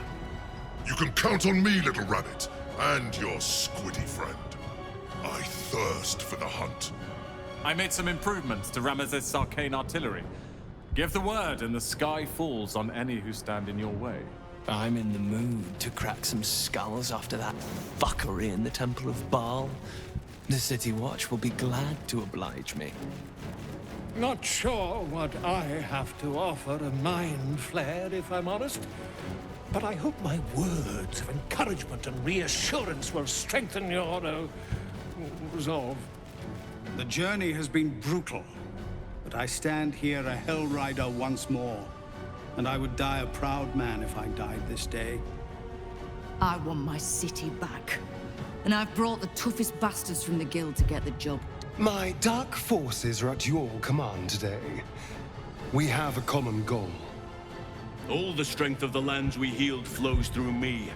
You can count on me, little rabbit, and your squiddy friend. I thirst for the hunt. I made some improvements to Ramesses' arcane artillery. Give the word and the sky falls on any who stand in your way. I'm in the mood to crack some skulls after that fuckery in the Temple of Baal. The City Watch will be glad to oblige me. Not sure what I have to offer a mind flare, if I'm honest. But I hope my words of encouragement and reassurance will strengthen your resolve. The journey has been brutal, but I stand here a Hell Rider once more. And I would die a proud man if I died this day. I want my city back. And I've brought the toughest bastards from the guild to get the job. My dark forces are at your command today. We have a common goal. All the strength of the lands we healed flows through me,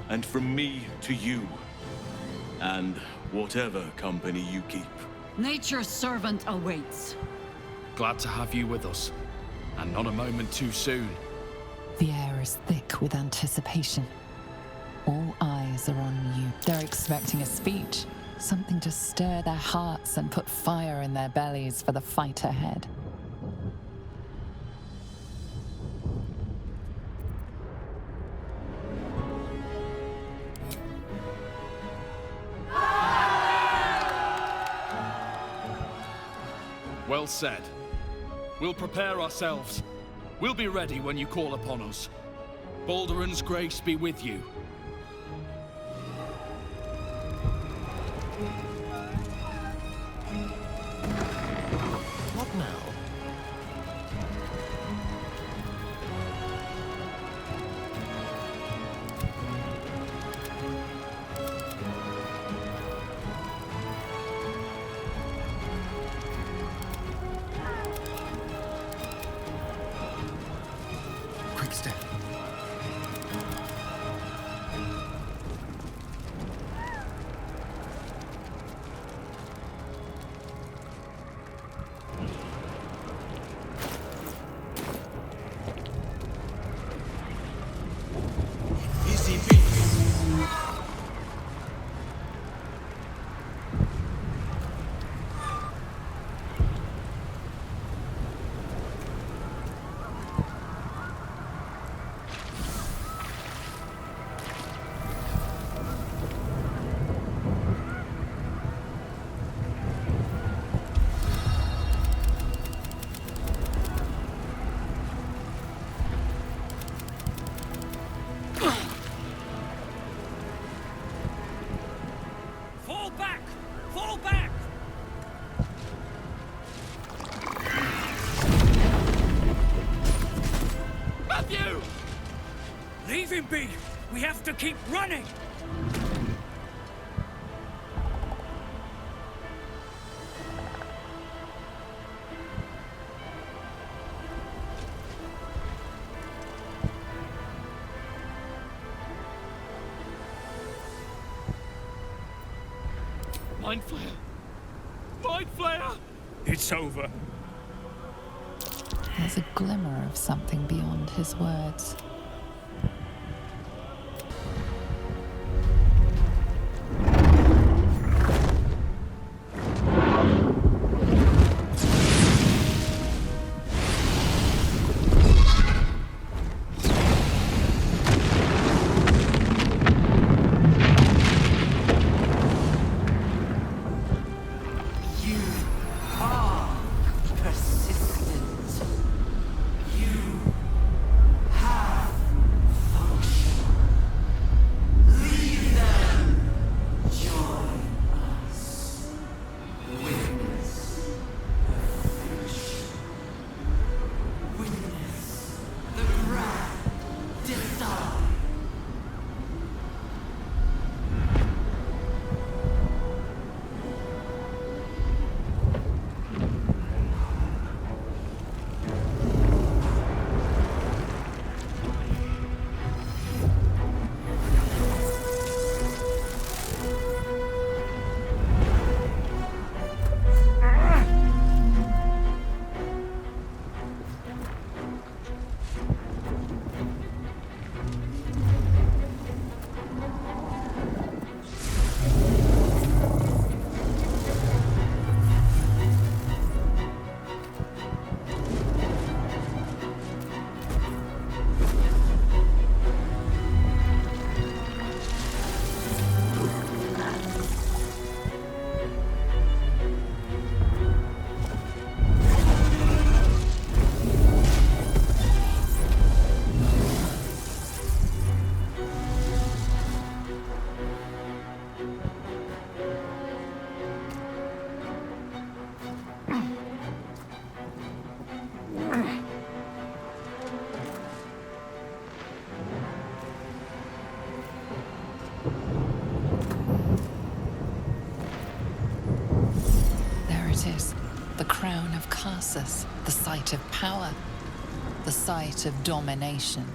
and from me to you. And whatever company you keep. Nature's servant awaits. Glad to have you with us. And not a moment too soon. The air is thick with anticipation. All eyes are on you. They're expecting a speech, something to stir their hearts and put fire in their bellies for the fight ahead. Well said. We'll prepare ourselves. We'll be ready when you call upon us. Baldur's grace be with you. What now? Quick step. Easy beats. Fall back! Fall back! Matthew! Leave him be! We have to keep running! Mind Flayer! Mind Flayer! It's over. There's a glimmer of something beyond his words. is. The crown of Carsus, the site of power, the site of domination.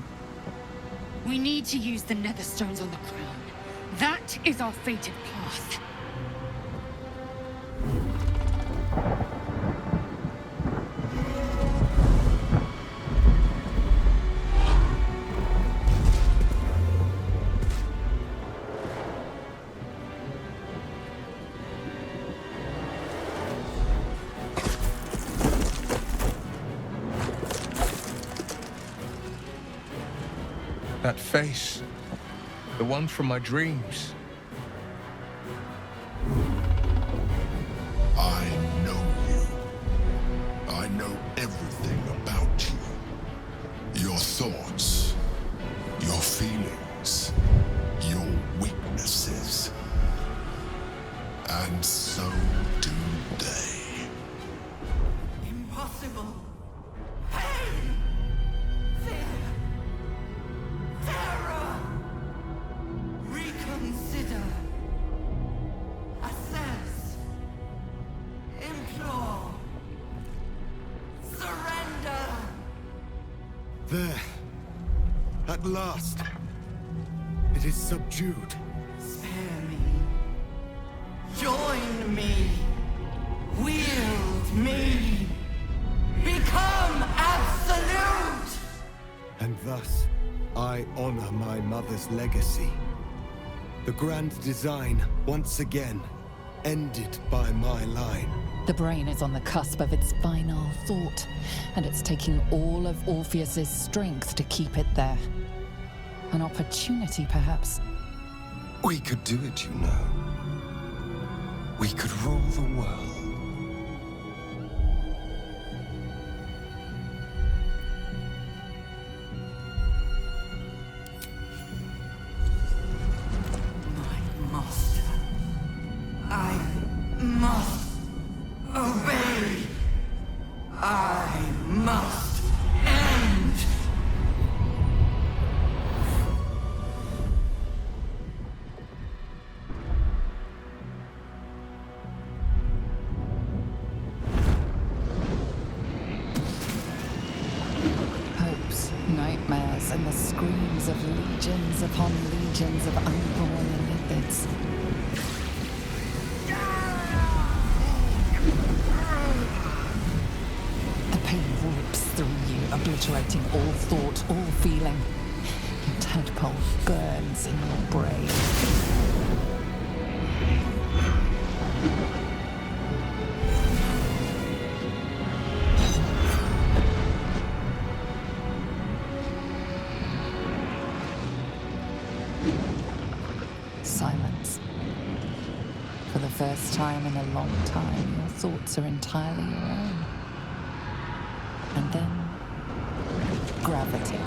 We need to use the Netherstones on the crown. That is our fated path. That face. The one from my dreams. I know you. I know everything about you. Your thoughts, your feelings, your weaknesses. And so do they. Impossible. Pain. Fear. Terror. Reconsider. Assess. Implore. Surrender. There. At last. It is subdued. Spare me. Join me. Wield me. Become absolute. And thus, I honor my mother's legacy. The grand design, once again, ended by my line. The brain is on the cusp of its final thought, and it's taking all of Orpheus's strength to keep it there. An opportunity, perhaps. We could do it, you know. We could rule the world. My master. I must obey. I must end. Hopes, nightmares, and the screams of legions upon legions of unborn lipids. The pain rips through you, obliterating all thought, all feeling. Your tadpole burns in your brain. Silence. For the first time in a long time, your thoughts are entirely your own. And then, gravity.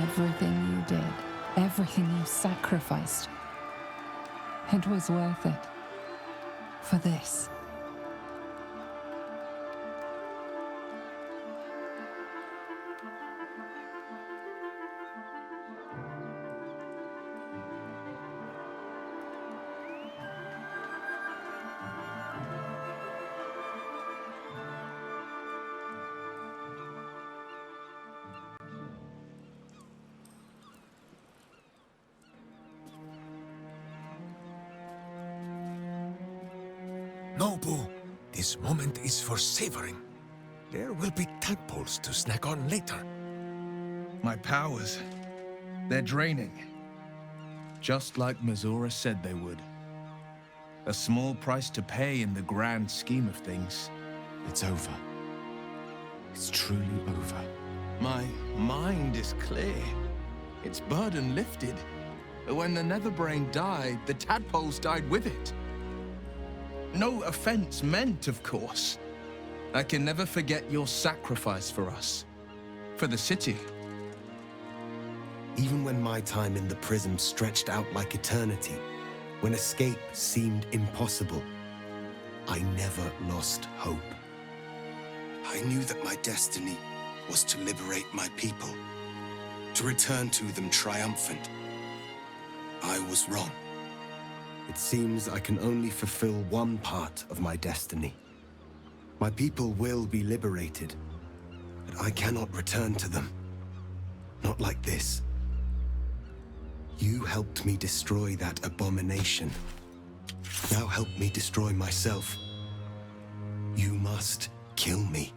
Everything you did, everything you sacrificed, it was worth it. For this. Noble, this moment is for savoring. There will be tadpoles to snack on later. My powers, they're draining. Just like Mizora said they would. A small price to pay in the grand scheme of things. It's over. It's truly over. My mind is clear. Its burden lifted. When the Netherbrain died, the tadpoles died with it. No offense meant, of course. I can never forget your sacrifice for us. For the city. Even when my time in the prism stretched out like eternity, when escape seemed impossible, I never lost hope. I knew that my destiny was to liberate my people, to return to them triumphant. I was wrong. It seems I can only fulfill one part of my destiny. My people will be liberated, but I cannot return to them. Not like this. You helped me destroy that abomination. Now help me destroy myself. You must kill me.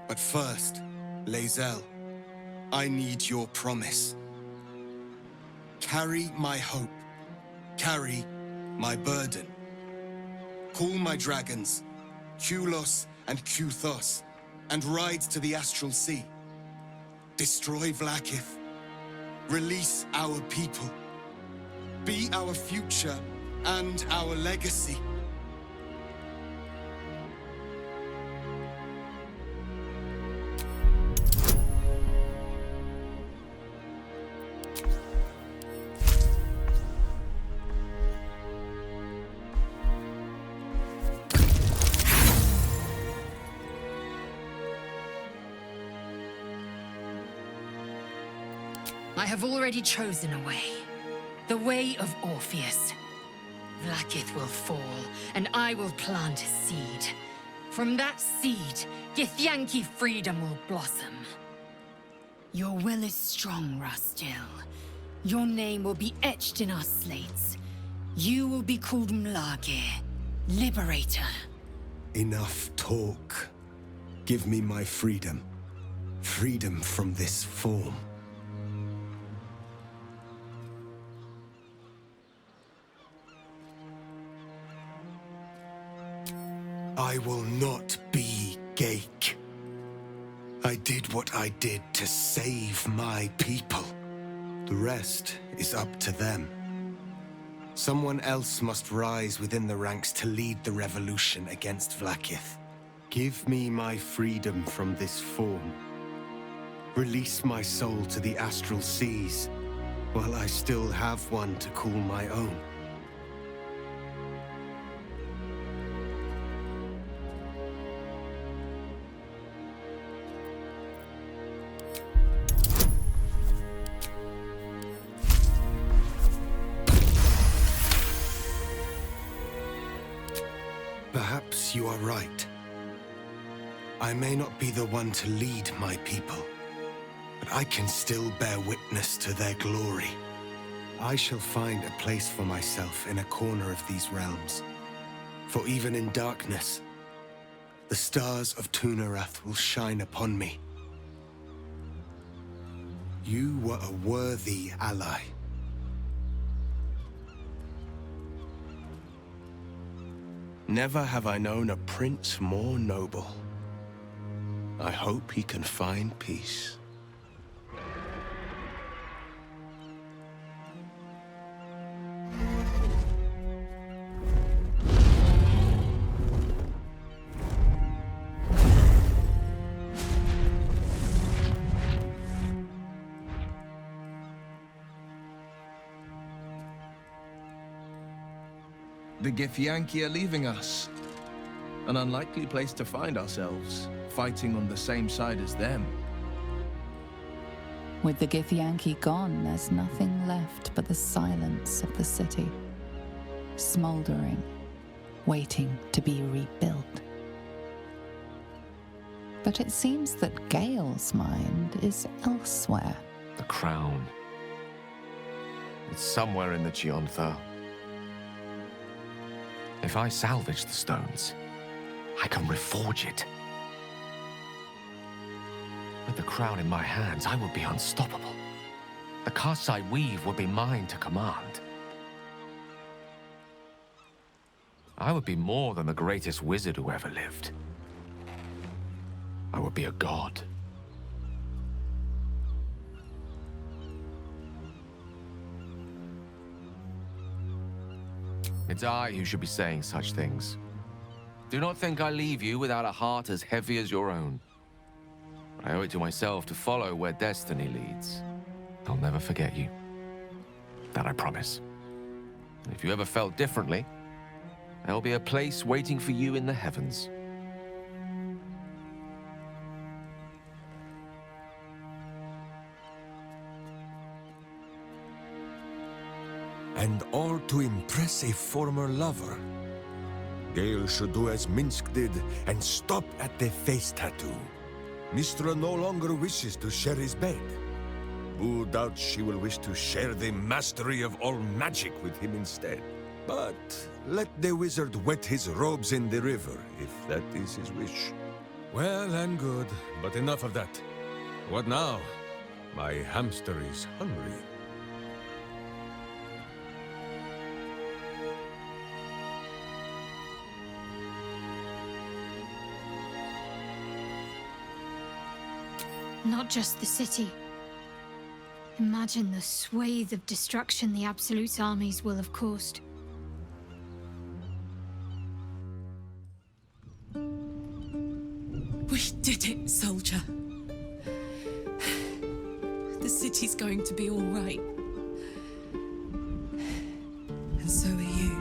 But first, Lae'zel, I need your promise. Carry my hope. Carry my burden. Call my dragons, Kulos and Kuthos, and ride to the Astral Sea. Destroy Vlaakith. Release our people. Be our future and our legacy. I have already chosen a way. The way of Orpheus. Vlaakith will fall, and I will plant a seed. From that seed, Githyanki freedom will blossom. Your will is strong, Rastil. Your name will be etched in our slates. You will be called Mlage, Liberator. Enough talk. Give me my freedom. Freedom from this form. I will not be Ghaik. I did what I did to save my people. The rest is up to them. Someone else must rise within the ranks to lead the revolution against Vlaakith. Give me my freedom from this form. Release my soul to the astral seas, while I still have one to call my own. Perhaps you are right. I may not be the one to lead my people, but I can still bear witness to their glory. I shall find a place for myself in a corner of these realms. For even in darkness, the stars of Tunarath will shine upon me. You were a worthy ally. Never have I known a prince more noble. I hope he can find peace. The Githyanki are leaving us. An unlikely place to find ourselves, fighting on the same side as them. With the Githyanki gone, there's nothing left but the silence of the city, smoldering, waiting to be rebuilt. But it seems that Gale's mind is elsewhere. The crown. It's somewhere in the Giontha. If I salvage the stones, I can reforge it. With the crown in my hands, I would be unstoppable. The casts I weave would be mine to command. I would be more than the greatest wizard who ever lived. I would be a god. It's I who should be saying such things. Do not think I leave you without a heart as heavy as your own. I owe it to myself to follow where destiny leads. I'll never forget you. That I promise. And if you ever felt differently, there'll be a place waiting for you in the heavens. And all to impress a former lover. Gale should do as Minsk did and stop at the face tattoo. Mistra no longer wishes to share his bed. Who doubts she will wish to share the mastery of all magic with him instead? But let the wizard wet his robes in the river, if that is his wish. Well and good, but enough of that. What now? My hamster is hungry. Not just the city. Imagine the swathe of destruction the Absolute's armies will have caused. We did it, soldier. The city's going to be all right. And so are you.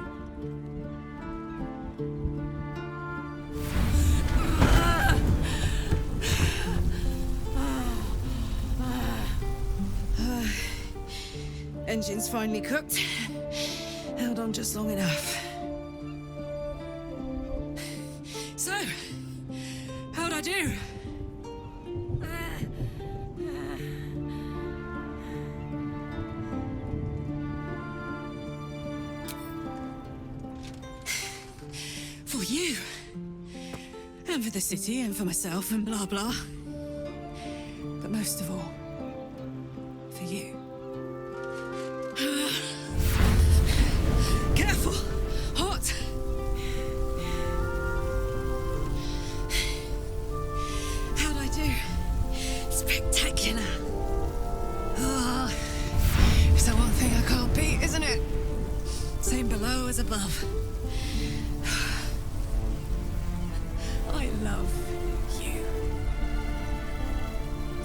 Engine's finally cooked. Held on just long enough. So, how'd I do? For you. And for the city, and for myself, and blah blah. But most of all, for you. Careful! Hot! How'd I do? Spectacular! Oh, it's the one thing I can't beat, isn't it? Same below as above. I love you.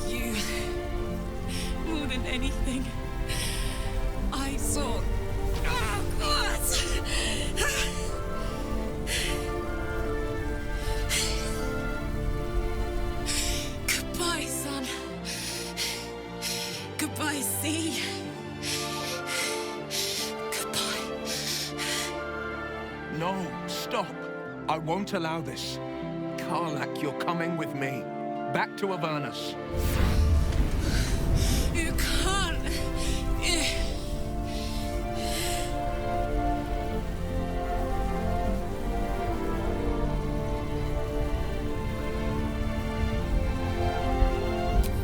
You. More than anything. I saw. Oh, God! Goodbye, son. Goodbye, sea. Goodbye. No, stop. I won't allow this. Karlak, you're coming with me. Back to Avernus. You can't.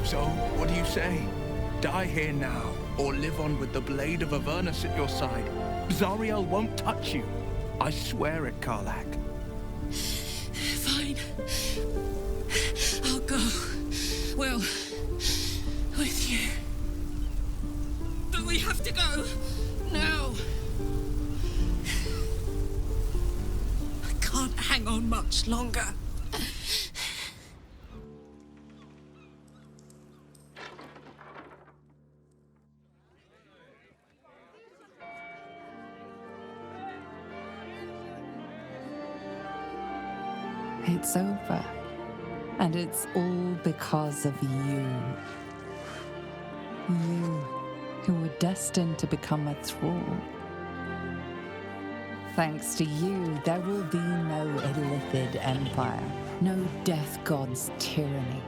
So, what do you say? Die here now, or live on with the blade of Avernus at your side. Zariel won't touch you. I swear it, Karlak. Fine. I'll go. Well, with you. But we have to go. Now. I can't hang on much longer. It's over. And it's all because of you. You, who were destined to become a thrall. Thanks to you, there will be no Illithid Empire, no Death God's tyranny.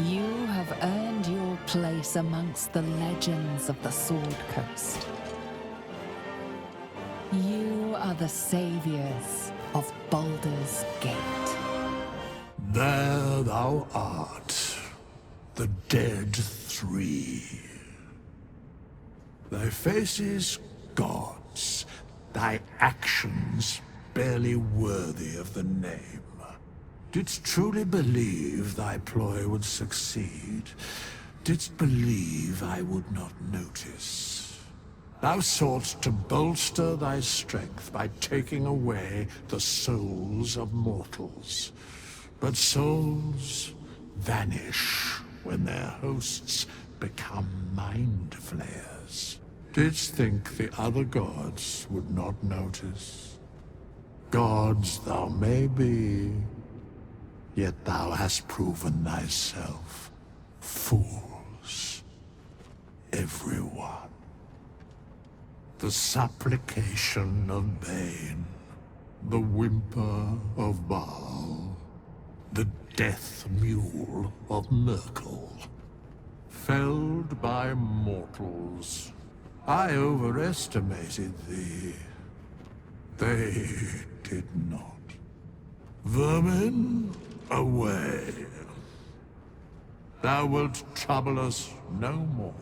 You have earned your place amongst the legends of the Sword Coast. You are the saviors of Baldur's Gate. There thou art, the dead three. Thy faces gods, thy actions barely worthy of the name. Didst truly believe thy ploy would succeed? Didst believe I would not notice? Thou soughtst to bolster thy strength by taking away the souls of mortals. But souls vanish when their hosts become mind flayers. Didst think the other gods would not notice? Gods thou may be, yet thou hast proven thyself fools, everyone. The supplication of Bane, the whimper of Baal, the death mule of Merkel. Felled by mortals, I overestimated thee. They did not. Vermin, away. Thou wilt trouble us no more.